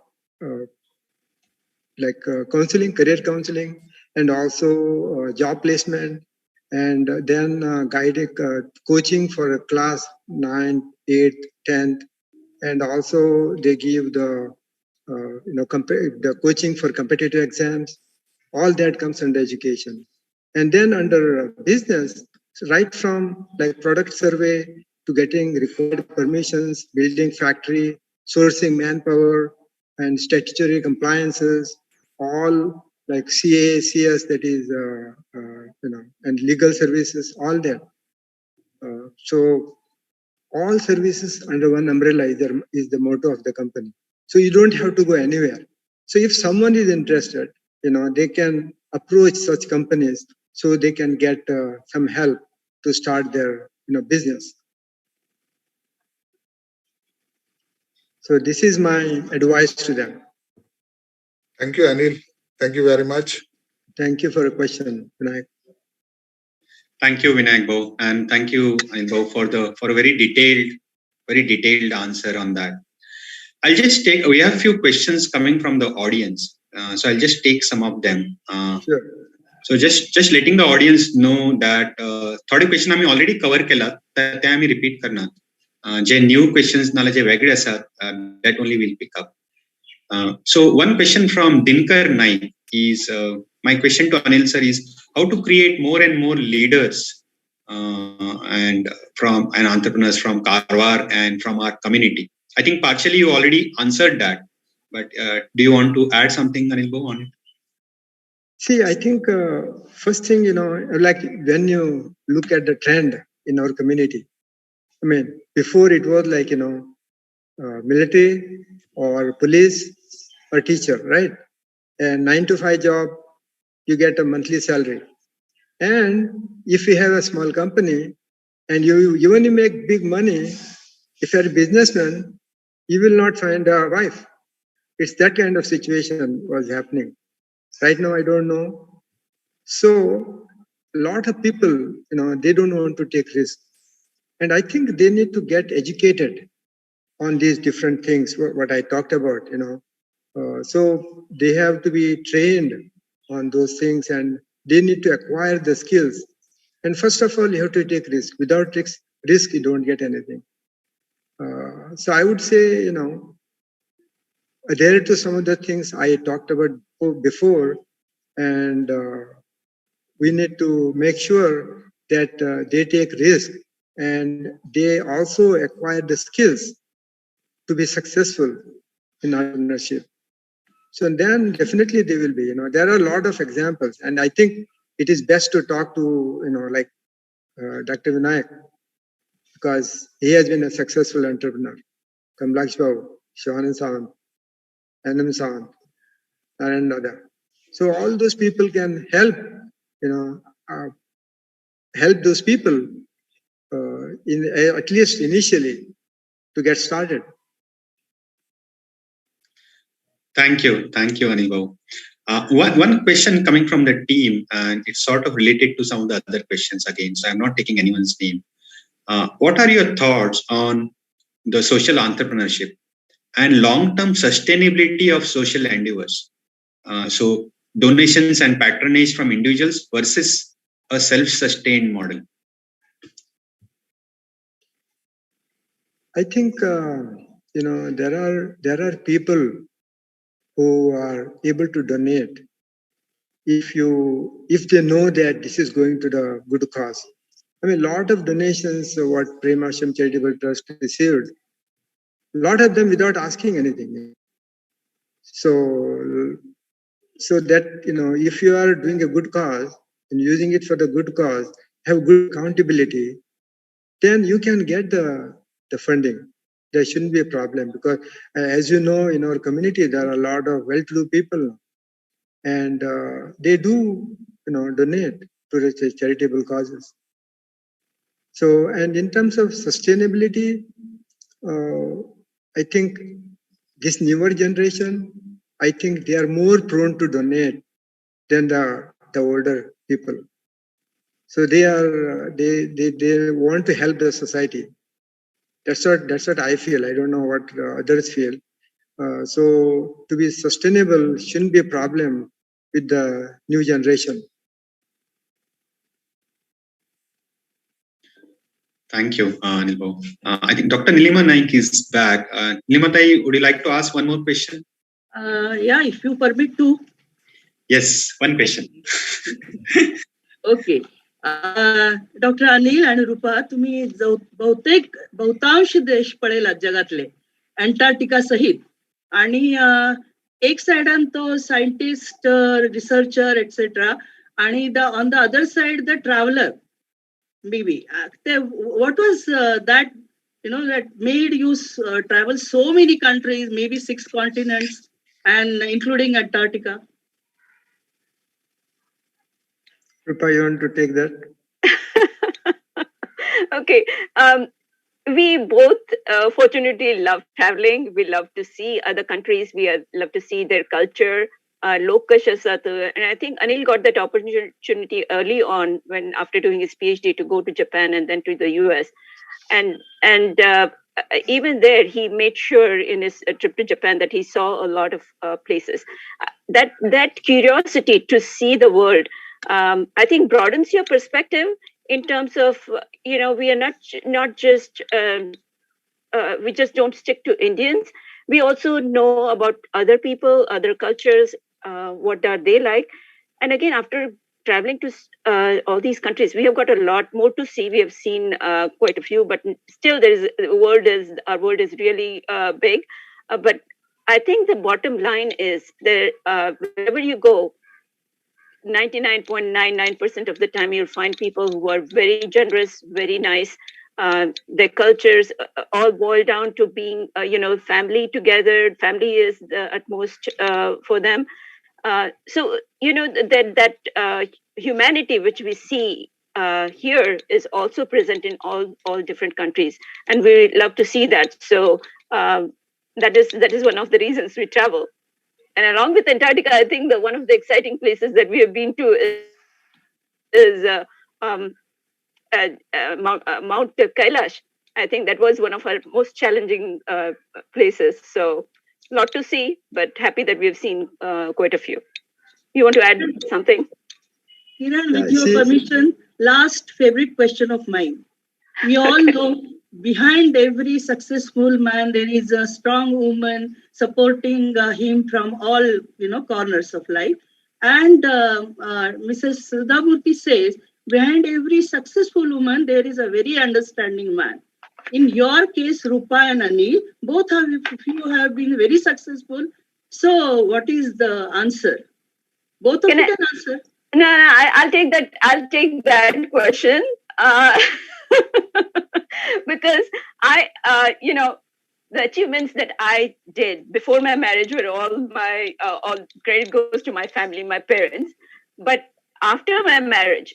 counseling, career counseling, and also job placement, and then guided coaching for a class 9th, 8th, 10th, and also they give the the coaching for competitive exams. All that comes under education. And then under business, right from like product survey to getting required permissions, building factory, sourcing manpower, and statutory compliances, all like CA, CS, that is, and legal services, all that. So all services under one umbrella is the motto of the company. So you don't have to go anywhere. So if someone is interested, they can approach such companies so they can get some help to start their business. So this is my advice to them. Thank you, Anil. Thank you very much. Thank you for a question, Vinayak. Thank you, Vinayak Bhau, and thank you, Anil Bhau, for a very detailed answer on that. We have a few questions coming from the audience, so I'll just take some of them. Sure. So just letting the audience know that थोडे question आम्ही already cover केला तर ते आम्ही repeat करणार. जे new questions नाला जे वेगळे असतात that only will pick up. So one question from Dinkar Naik is, my question to Anil sir is how to create more and more leaders and entrepreneurs from Karwar and from our community. I think partially you already answered that, but do you want to add something, Anil Bhau, on it? See, I think first thing, like when you look at the trend in our community, I mean, before it was like, military or police or teacher, right? And 9-to-5 job, you get a monthly salary. And if you have a small company and you make big money, If you're a businessman, you will not find a wife. It's that kind of situation was happening. Right now, I don't know. So a lot of people, they don't want to take risks. And I think they need to get educated on these different things, what I talked about, so they have to be trained on those things and they need to acquire the skills. And first of all, you have to take risk. Without risk, you don't get anything. So I would say, there are some of the things I talked about before, and we need to make sure that they take risk and they also acquire the skills to be successful in entrepreneurship. So then definitely they will be, there are a lot of examples, and I think it is best to talk to, like Dr. Vinayak, because he has been a successful entrepreneur. Kamlaksh Babu, Shawan San, Anam San, and other. So all those people can help, help those people at least initially to get started. Thank you, Anil Babu. One question coming from the team, and it's sort of related to some of the other questions again. So I'm not taking anyone's name. What are your thoughts on the social entrepreneurship and long-term sustainability of social endeavors? So donations and patronage from individuals versus a self-sustained model. I think there are people who are able to donate if they know that this is going to the good cause. I mean, a lot of donations what Premasham Charitable Trust received, a lot of them without asking anything. So that if you are doing a good cause and using it for the good cause, have good accountability, then you can get the funding. There shouldn't be a problem, because as you know, in our community there are a lot of well-to-do people, and they do donate to the charitable causes. So, and in terms of sustainability, I think this newer generation, I think they are more prone to donate than the older people. So they want to help the society. That's what I feel. I don't know what others feel. So to be sustainable shouldn't be a problem with the new generation. Thank you, Anil Babu. I think Dr. Nilima Naik is back. Nilima Tai, would you like to ask one more question? Yeah, if you permit to. Yes, one question. Okay. Doctor Anil आणि रूपा, तुम्ही बहुतांश देश पळेलात जगातले, Antarctica सहित, आणि एक साइडान तो scientist, researcher etcetera, आणि on the other side the traveller, maybe what was that that made you travel so many countries, maybe 6 continents, and including Antarctica? Rupa, you want to take that? Okay. We both fortunately love traveling. We love to see other countries. We love to see their culture. And I think Anil got that opportunity early on, when after doing his PhD, to go to Japan and then to the US. And even there, he made sure in his trip to Japan that he saw a lot of places. That curiosity to see the world, I think, broadens your perspective in terms of, we are not just, we just don't stick to Indians. We also know about other people, other cultures, what are they like. And again, after traveling to all these countries, we have got a lot more to see. We have seen quite a few, but still our world is really big. But I think the bottom line is that wherever you go, 99.99% of the time you'll find people who are very generous, very nice. Their cultures all boil down to being, family together. Family is the utmost for them. So that humanity which we see here is also present in all different countries, and we love to see that. So that is one of the reasons we travel. And along with Antarctica, I think one of the exciting places that we have been to is Mount Kailash. I think that was one of our most challenging places. So a lot to see, but happy that we've seen quite a few. You want to add something? Kiran, with your permission, last favorite question of mine. We all know behind every successful man, there is a strong woman supporting him from all corners of life. And Mrs. Sudhamurthy says, behind every successful woman, there is a very understanding man. In your case, Rupa and Anil, both of you have been very successful. So what is the answer? Both of you can answer. No, I'll take that. I'll take that question because the achievements that I did before my marriage were all credit goes to my family, my parents. But after my marriage,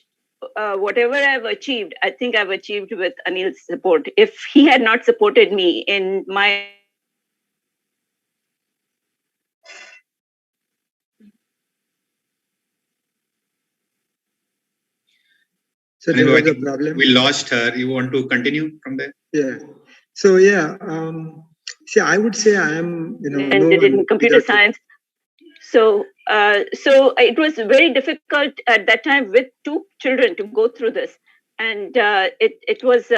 whatever I've achieved, I think I've achieved with Anil's support. If he had not supported me in my So there was a problem. We lost her. You want to continue from there? Yeah. So yeah, see, I would say I am, ended in computer science. So it was very difficult at that time with 2 children to go through this, and it was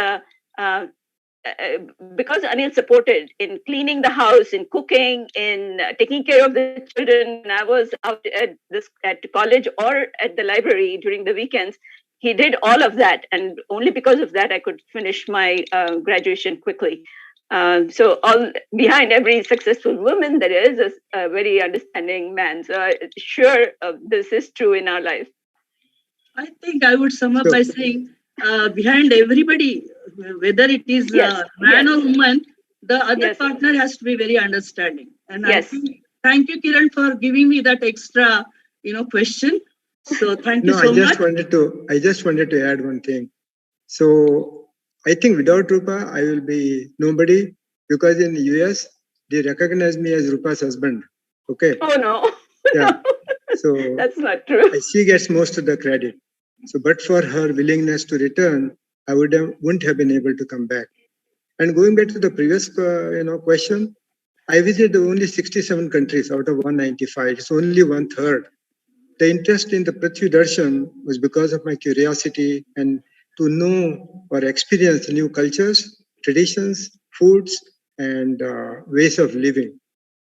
because Anil supported in cleaning the house, in cooking, in taking care of the children. When I was out at college or at the library during the weekends, he did all of that, and only because of that I could finish my graduation quickly. So all behind every successful woman, there is a very understanding man. So sure, this is true in our life. I think I would sum up by saying, behind everybody, whether it is man or woman, the other partner has to be very understanding. And I think, thank you, Kiran, for giving me that extra, question. So thank you so much. I just wanted to add one thing. So I think without Rupa, I will be nobody, because in the US, they recognize me as Rupa's husband. Okay. Oh, no. Yeah. So that's not true. She gets most of the credit. So, but for her willingness to return, I wouldn't have been able to come back. And going back to the previous, question, I visited only 67 countries out of 195. It's only 1/3. The interest in the Prithvi Darshan was because of my curiosity and to know or experience new cultures, traditions, foods, and ways of living,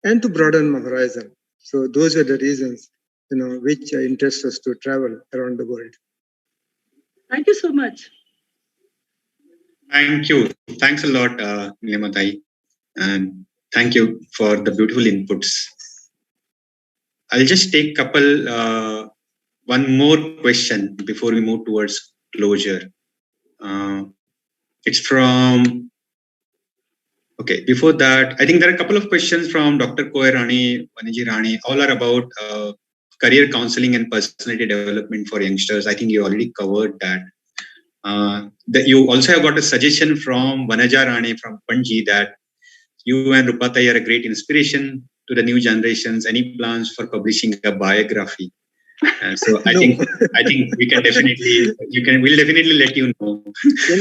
and to broaden my horizon. So those were the reasons, which interest us to travel around the world. Thank you so much. Thank you. Thanks a lot, Nilematai. And thank you for the beautiful inputs. I'll just take one more question before we move towards closure. It's from, before that, I think there are a couple of questions from Dr. Koy Rani, Vaniji Rani, all are about career counseling and personality development for youngsters. I think you already covered that. You also have got a suggestion from Vanaja Rani from Panji that you and Rupatai are a great inspiration to the new generations. Any plans for publishing a biography? So I think we can definitely, we'll definitely let you know.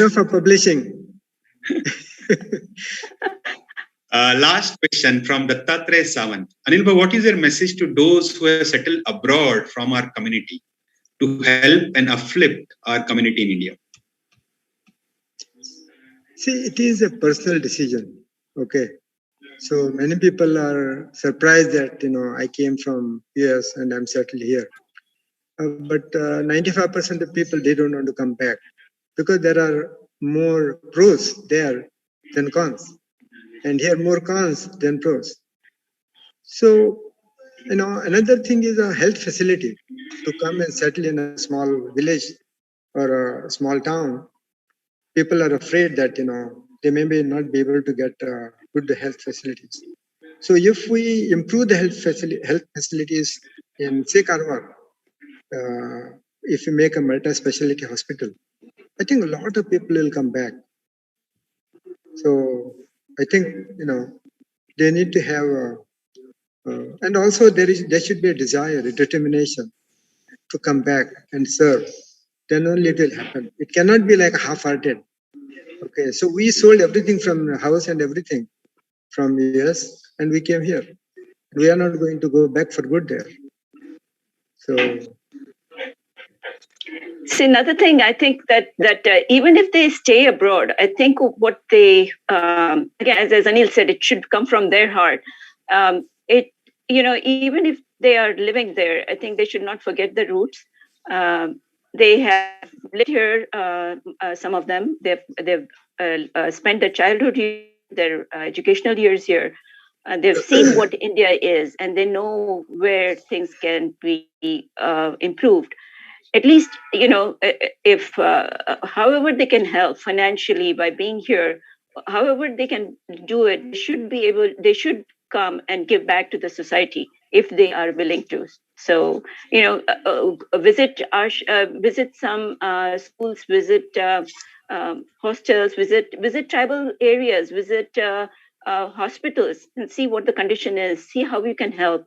For publishing. Last question from Dattatreya Sawant. Anilba, what is your message to those who have settled abroad from our community to help and uplift our community in India? See, it is a personal decision. Okay. So many people are surprised that, I came from US and I'm settled here. But 95% of people, they don't want to come back because there are more pros there than cons. And here more cons than pros. So, another thing is a health facility. To come and settle in a small village or a small town, people are afraid that, they may not be able to get good health facilities. So if we improve the health facilities in, say, Karwar, if we make a multi-specialty hospital, I think a lot of people will come back. So I think, they need to have, and also there should be a desire, a determination to come back and serve. Then only it will happen. It cannot be like half-hearted. Okay, so we sold everything from the house and everything from US, and we came here. We are not going to go back for good there. So See, another thing, I think that even if they stay abroad, I think what they again, as Anil said, it should come from their heart. Even if they are living there, I think they should not forget the roots. They have lived here. Some of them they've spent their childhood here, their educational years here. They've seen what India is, and they know where things can be improved. At least, if however they can help financially by being here, however they can do it, they should come and give back to the society if they are willing to. So, visit some schools, visit hostels, visit tribal areas, visit hospitals, and see what the condition is, see how you can help.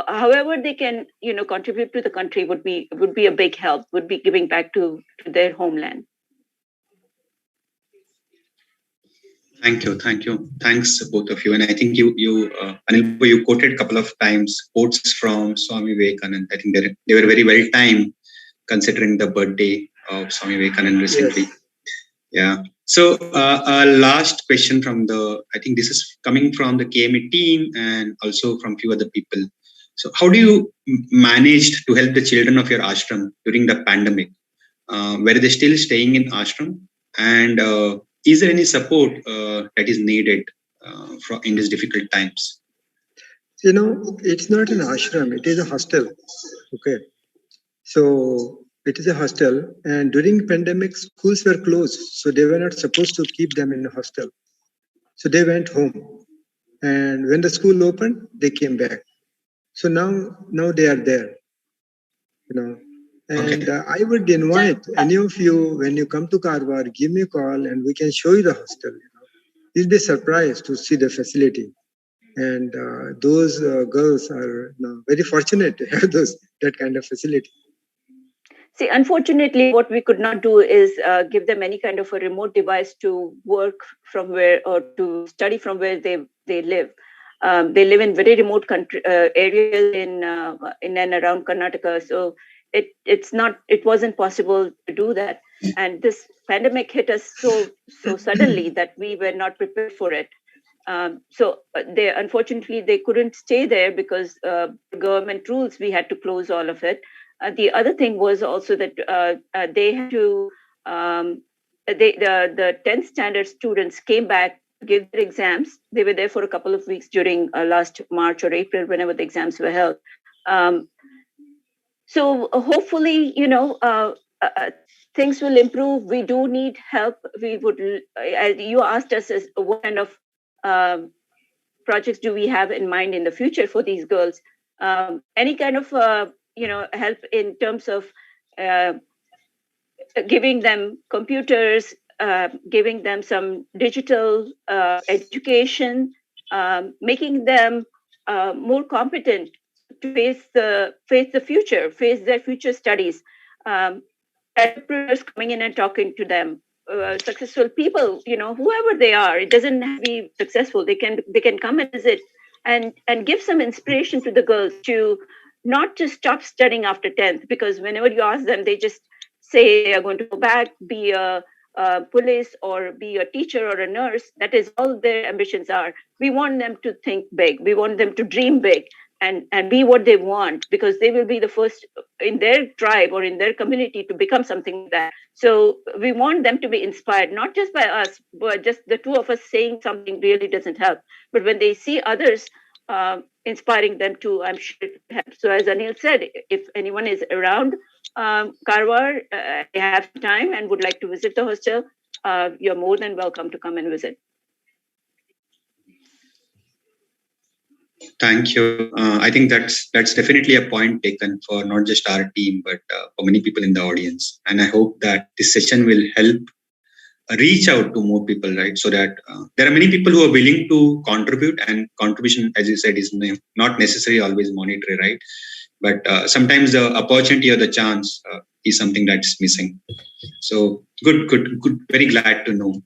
However they can contribute to the country would be a big help, would be giving back to their homeland. Thank you. Thanks, both of you. And I think Anil, you quoted a couple of times quotes from Swami Vivekananda. I think they were very well timed, considering the birthday of Swami Vivekananda recently. Yes. Yeah. So, last question I think this is coming from the KMA team and also from few other people. So, how do you manage to help the children of your ashram during the pandemic? Were they still staying in ashram? And is there any support that is needed in these difficult times? It's not an ashram, it is a hostel. Okay. So it is a hostel, and during pandemic, schools were closed. So they were not supposed to keep them in a hostel. So they went home. And when the school opened, they came back. So now they are there. And okay. I would invite any of you, when you come to Karwar, give me a call and we can show you the hostel. You'll be surprised to see the facility. And those girls are very fortunate to have that kind of facility. See, unfortunately, what we could not do is give them any kind of a remote device to work from where or to study from where they live. They live in very remote areas in and around Karnataka, so it wasn't possible to do that. And this pandemic hit us so suddenly that we were not prepared for it. So unfortunately they couldn't stay there because government rules. We had to close all of it. The other thing was also that they had to the 10th standard students came back to give their exams. They were there for a couple of weeks during last March or April, whenever the exams were held. So hopefully, things will improve. We do need help. We would. You asked us what kind of projects do we have in mind in the future for these girls? Any kind of help in terms of giving them computers, giving them some digital education, making them more competent to face the future, face their future studies. Entrepreneurs coming in and talking to them, successful people, whoever they are, it doesn't have to be successful. They can come and visit and give some inspiration to the girls to not just stop studying after 10th, because whenever you ask them, they just say they are going to go back, be a police or be a teacher or a nurse. That is all their ambitions are. We want them to think big. We want them to dream big and be what they want, because they will be the first in their tribe or in their community to become something like that. So we want them to be inspired, not just by us, but just the two of us saying something really doesn't help. But when they see others inspiring them too, I'm sure it helps. So as Anil said, if anyone is around Karwar, they have time and would like to visit the hostel, you're more than welcome to come and visit. Thank you. I think that's definitely a point taken for not just our team, but for many people in the audience. And I hope that this session will help reach out to more people, right? So that there are many people who are willing to contribute, and contribution, as you said, is not necessarily always monetary, right? But sometimes the opportunity or the chance is something that's missing. So good. Very glad to know.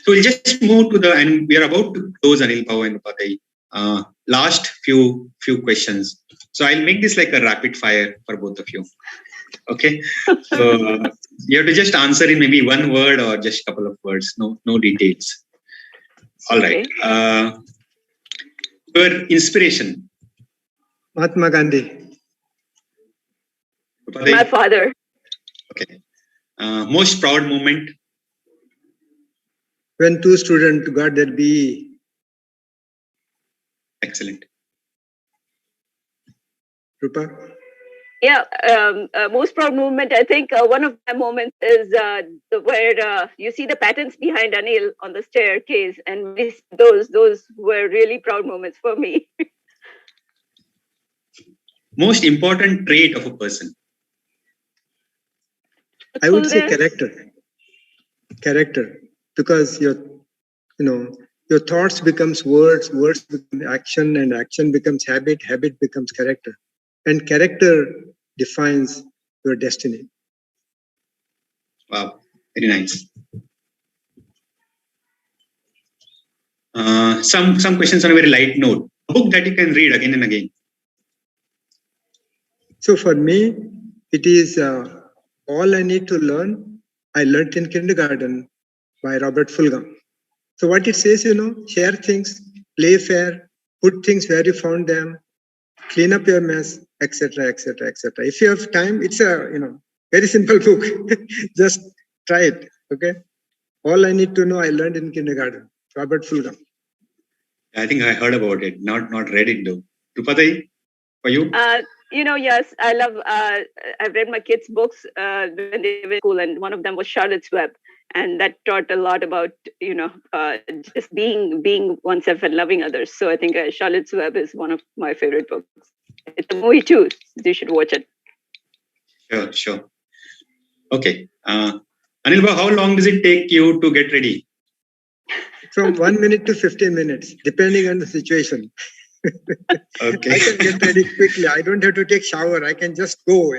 So we'll just move to and we are about to close, Anil, Pao and Upadhyay. Last few questions. So I'll make this like a rapid fire for both of you. Okay. So you have to just answer in maybe one word or just a couple of words. No details. All right. Your inspiration. Mahatma Gandhi. Upadhyay? My father. Okay. Most proud moment. When 2 students got their BE. Excellent. Rupa? Yeah, most proud moment. I think one of my moments is where you see the patterns behind Anil on the staircase, and those were really proud moments for me. Most important trait of a person. I would say character, because your thoughts becomes words become action, and action becomes habit becomes character, and character defines your destiny. Wow, very nice. Some questions on a very light note. A book that you can read again and again. So for me, it is All I Need to Learn, I Learned in Kindergarten by Robert Fulghum. So what it says, share things, play fair, put things where you found them, clean up your mess, etc., etc., etc. If you have time, it's a very simple book. Just try it. Okay. All I Need to Know, I Learned in Kindergarten. Robert Fulghum. I think I heard about it. Not read it though. Upadhyay, for you? Yes, I love. I've read my kids' books when they were in school, and one of them was Charlotte's Web, and that taught a lot about just being oneself and loving others. So I think Charlotte's Web is one of my favorite books. It's a movie too. You should watch it. Sure. Okay. Anil, how long does it take you to get ready? From 1 minute to 15 minutes, depending on the situation. Okay. I can get ready quickly. I don't have to take shower. I can just go,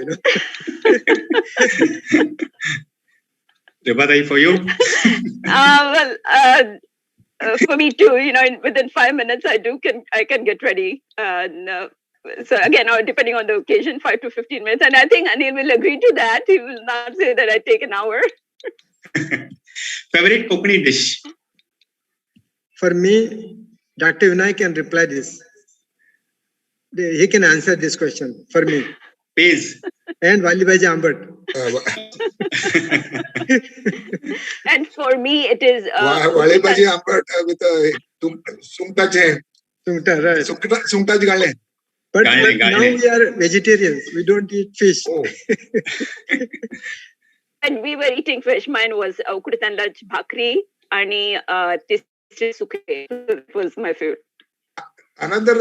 Upadhyay, for you? For me too, within 5 minutes, I can get ready. So again, depending on the occasion, 5 to 15 minutes. And I think Anil will agree to that. He will not say that I take an hour. Favorite Kokani dish? For me, Dr. Vinay can reply this. He can answer this question for me. Pez. And Valibaji Ambat. And for me, it is Valibaji Ambat with Sumta Che. Sumta, right. Sumta Gale. But now we are vegetarians. We don't eat fish. Oh. And we were eating fish. Mine was Ukritanla bhakri ani sukhe. It was my favorite. Another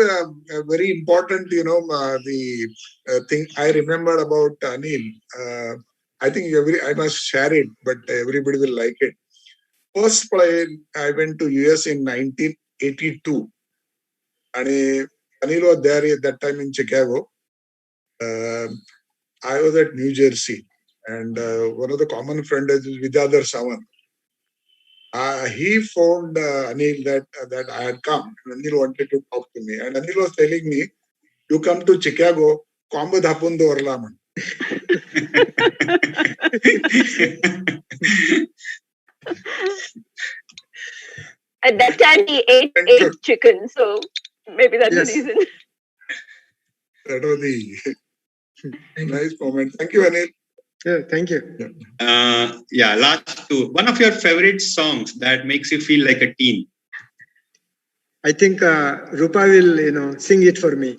very important, the thing I remembered about Anil, I think I must share it, but everybody will like it. First plane, I went to US in 1982. And Anil was there at that time in Chicago. I was at New Jersey. And one of the common friends is Vidyadhar Sawan. He phoned Anil that I had come. And Anil wanted to talk to me. And Anil was telling me, you come to Chicago, Kombu Dhapundu Orlaman. At that time, he ate chicken. So maybe that's the reason. That was the nice moment. Thank you, Anil. Yeah, thank you. Last two. One of your favorite songs that makes you feel like a teen. I think Rupa will, sing it for me.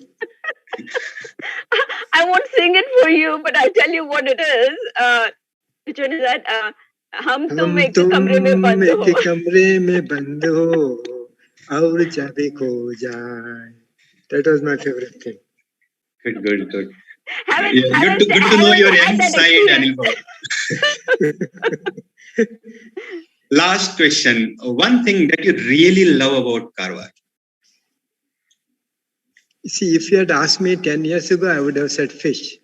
I won't sing it for you, but I'll tell you what it is. Which one is that? हम तुम एक कमरे में बंद हो और चाबी खो जाए That was my favorite thing. Good. Haven't, Yeah, haven't, good to know haven't your had young that side, experience. Anil Bhav. Last question. One thing that you really love about Karwar. See, if you had asked me 10 years ago, I would have said fish.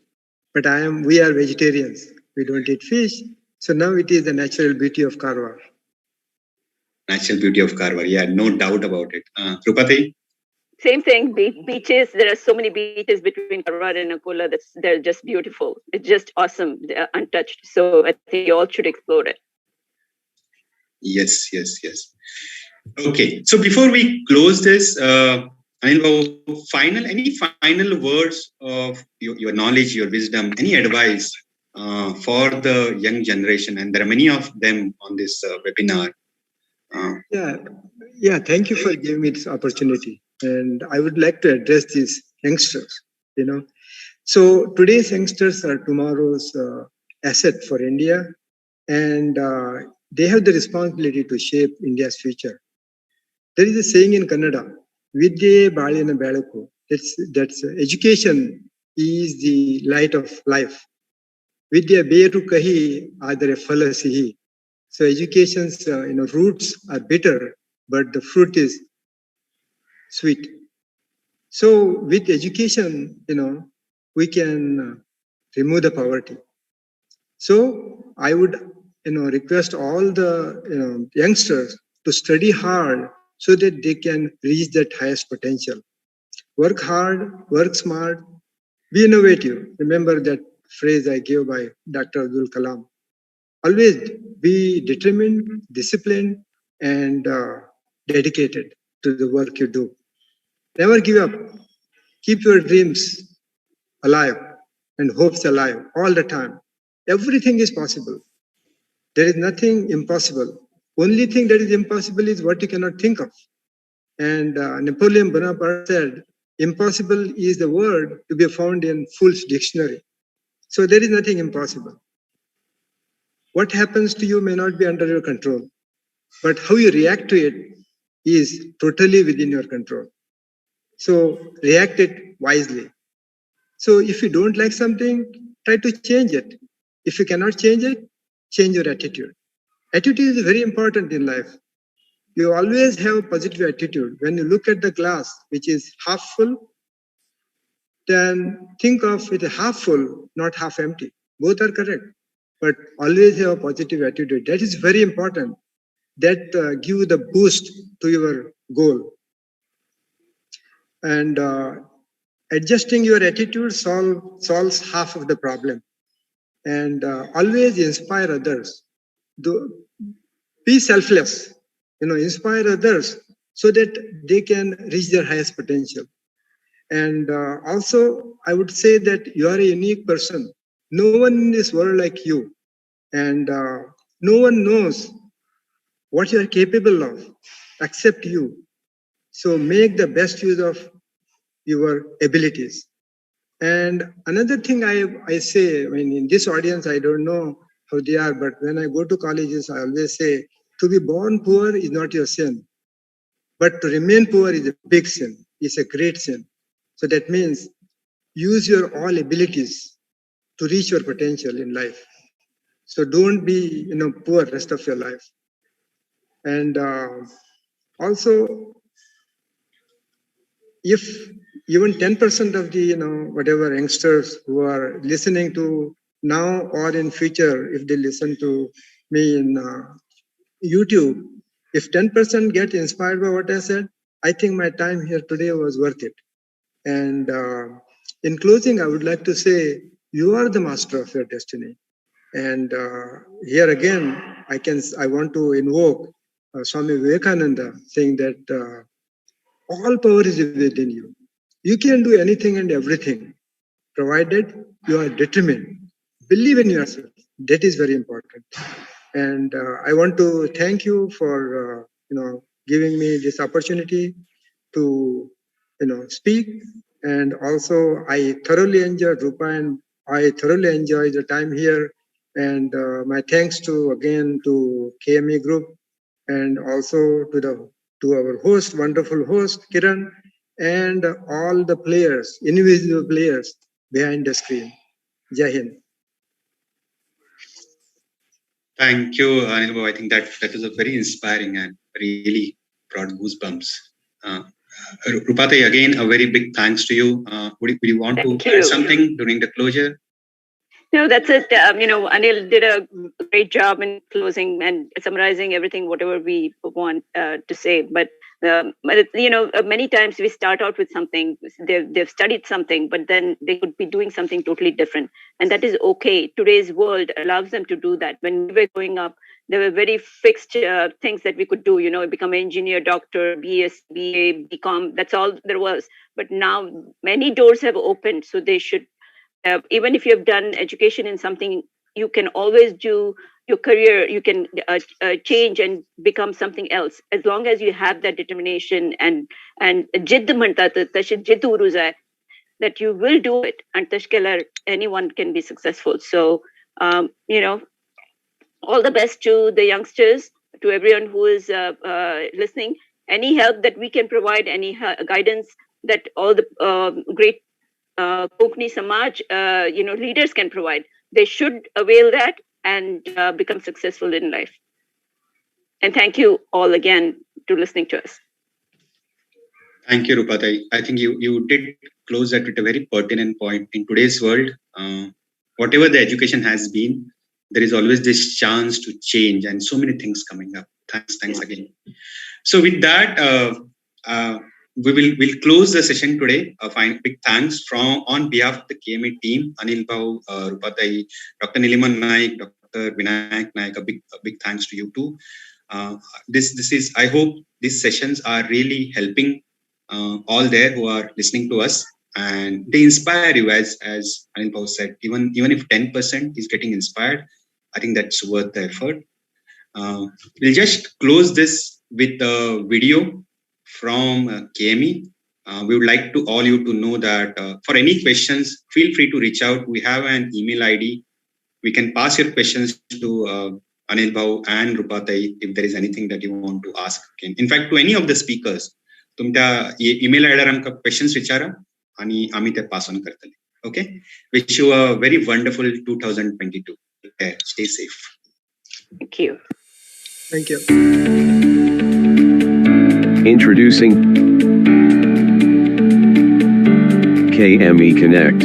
But we are vegetarians. We don't eat fish. So now it is the natural beauty of Karwar. Natural beauty of Karwar. Yeah, no doubt about it. Rupati? Same thing, beaches. There are so many beaches between Karwar and Akola. They're just beautiful. It's just awesome. They're untouched. So I think you all should explore it. Yes. Okay. So before we close this, Anil, any final words of your knowledge, your wisdom, any advice for the young generation? And there are many of them on this webinar. Yeah. Thank you for giving me this opportunity. And I would like to address these youngsters. So today's youngsters are tomorrow's asset for India, and they have the responsibility to shape India's future. There is a saying in Kannada, Vidye Balina Belaku. That's education is the light of life. Vidya Beru Kahi Adare Phala Sihi. So education's roots are bitter, but the fruit is sweet. So with education, we can remove the poverty. So I would, request all the youngsters to study hard so that they can reach that highest potential. Work hard, work smart, be innovative. Remember that phrase I gave by Dr. Abdul Kalam. Always be determined, disciplined, and dedicated to the work you do. Never give up. Keep your dreams alive and hopes alive all the time. Everything is possible. There is nothing impossible. Only thing that is impossible is what you cannot think of. And Napoleon Bonaparte said, impossible is the word to be found in Fool's dictionary. So there is nothing impossible. What happens to you may not be under your control, but how you react to it is totally within your control. So react it wisely. So if you don't like something, try to change it. If you cannot change it, change your attitude. Attitude is very important in life. You always have a positive attitude. When you look at the glass, which is half full, then think of it half full, not half empty. Both are correct. But always have a positive attitude. That is very important. That give you the boost to your goal. And adjusting your attitude solves half of the problem. And always inspire others. Be selfless. Inspire others so that they can reach their highest potential. And also, I would say that you are a unique person. No one in this world like you. And no one knows what you are capable of except you. So make the best use of your abilities. And another thing I say, in this audience, I don't know how they are, but when I go to colleges, I always say, to be born poor is not your sin, but to remain poor is a big sin. It's a great sin. So that means use your all abilities to reach your potential in life. So don't be, poor rest of your life. And also, if even 10% of the, whatever youngsters who are listening to now or in future, if they listen to me in YouTube, if 10% get inspired by what I said, I think my time here today was worth it. And in closing, I would like to say, you are the master of your destiny. And here again, I want to invoke Swami Vivekananda saying that all power is within you. You can do anything and everything, provided you are determined. Believe in yourself. That is very important. And I want to thank you for giving me this opportunity to speak. And also, I thoroughly enjoyed Rupa, and I thoroughly enjoyed the time here. And my thanks to KME Group, and also to our host, wonderful host Kiran, and all the players, individual players behind the screen. Jai Hind. Thank you, Anil. I think that was a very inspiring and really brought goosebumps. Rupati, again, a very big thanks to you. Would you want Thank to you. add something during the closure? No, that's it. Anil did a great job in closing and summarizing everything, whatever we want to say. But many times we start out with something, they've studied something, but then they could be doing something totally different. And that is okay. Today's world allows them to do that. When we were growing up, there were very fixed things that we could do, become an engineer, doctor, BS, BA, BCom, that's all there was. But now many doors have opened, so they should, even if you have done education in something, you can always do your career, you can change and become something else, as long as you have that determination and jidd manta jidd uruz that you will do it, and tashkelar anyone can be successful. So all the best to the youngsters, to everyone who is listening. Any help that we can provide, any guidance that all the great Konkani Samaj, leaders can provide, they should avail that and become successful in life. And thank you all again to listening to us. Thank you, Rupati. I think you did close that with a very pertinent point. In today's world, whatever the education has been, there is always this chance to change and so many things coming up. Thanks again. So with that, we'll close the session today. Big thanks on behalf of the KMA team, Anil Bhau, Rupati, Dr. Niliman Naik, Dr. Vinayak Naik. A big thanks to you too. This is, I hope these sessions are really helping all there who are listening to us, and they inspire you, as Anil Bhau said. Even if 10% is getting inspired, I think that's worth the effort. We'll just close this with a video from KME. We would like to all you to know that for any questions, feel free to reach out. We have an email ID. We can pass your questions to Anil Bhau and Rupati if there is anything that you want to ask. In fact, to any of the speakers, तुमच्या email ID आमका questions विचारा आणि आम्ही ते pass on करतले. Okay? Wish you a very wonderful 2022. Okay, stay safe. Thank you. Thank you. Introducing KME Connect.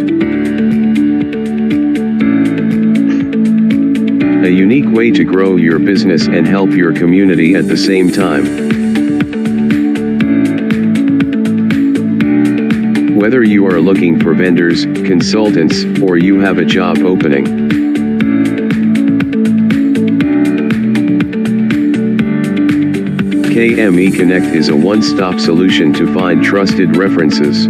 A unique way to grow your business and help your community at the same time. Whether you are looking for vendors, consultants, or you have a job opening, KME Connect is a one-stop solution to find trusted references.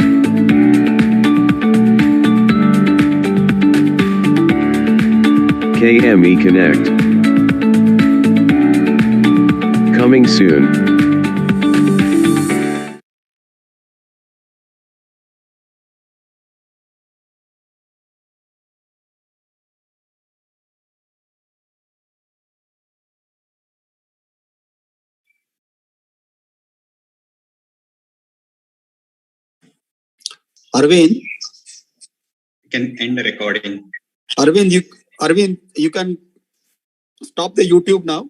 KME Connect. Coming soon. Arvind, You can end the recording. Arvind, you can stop the YouTube now.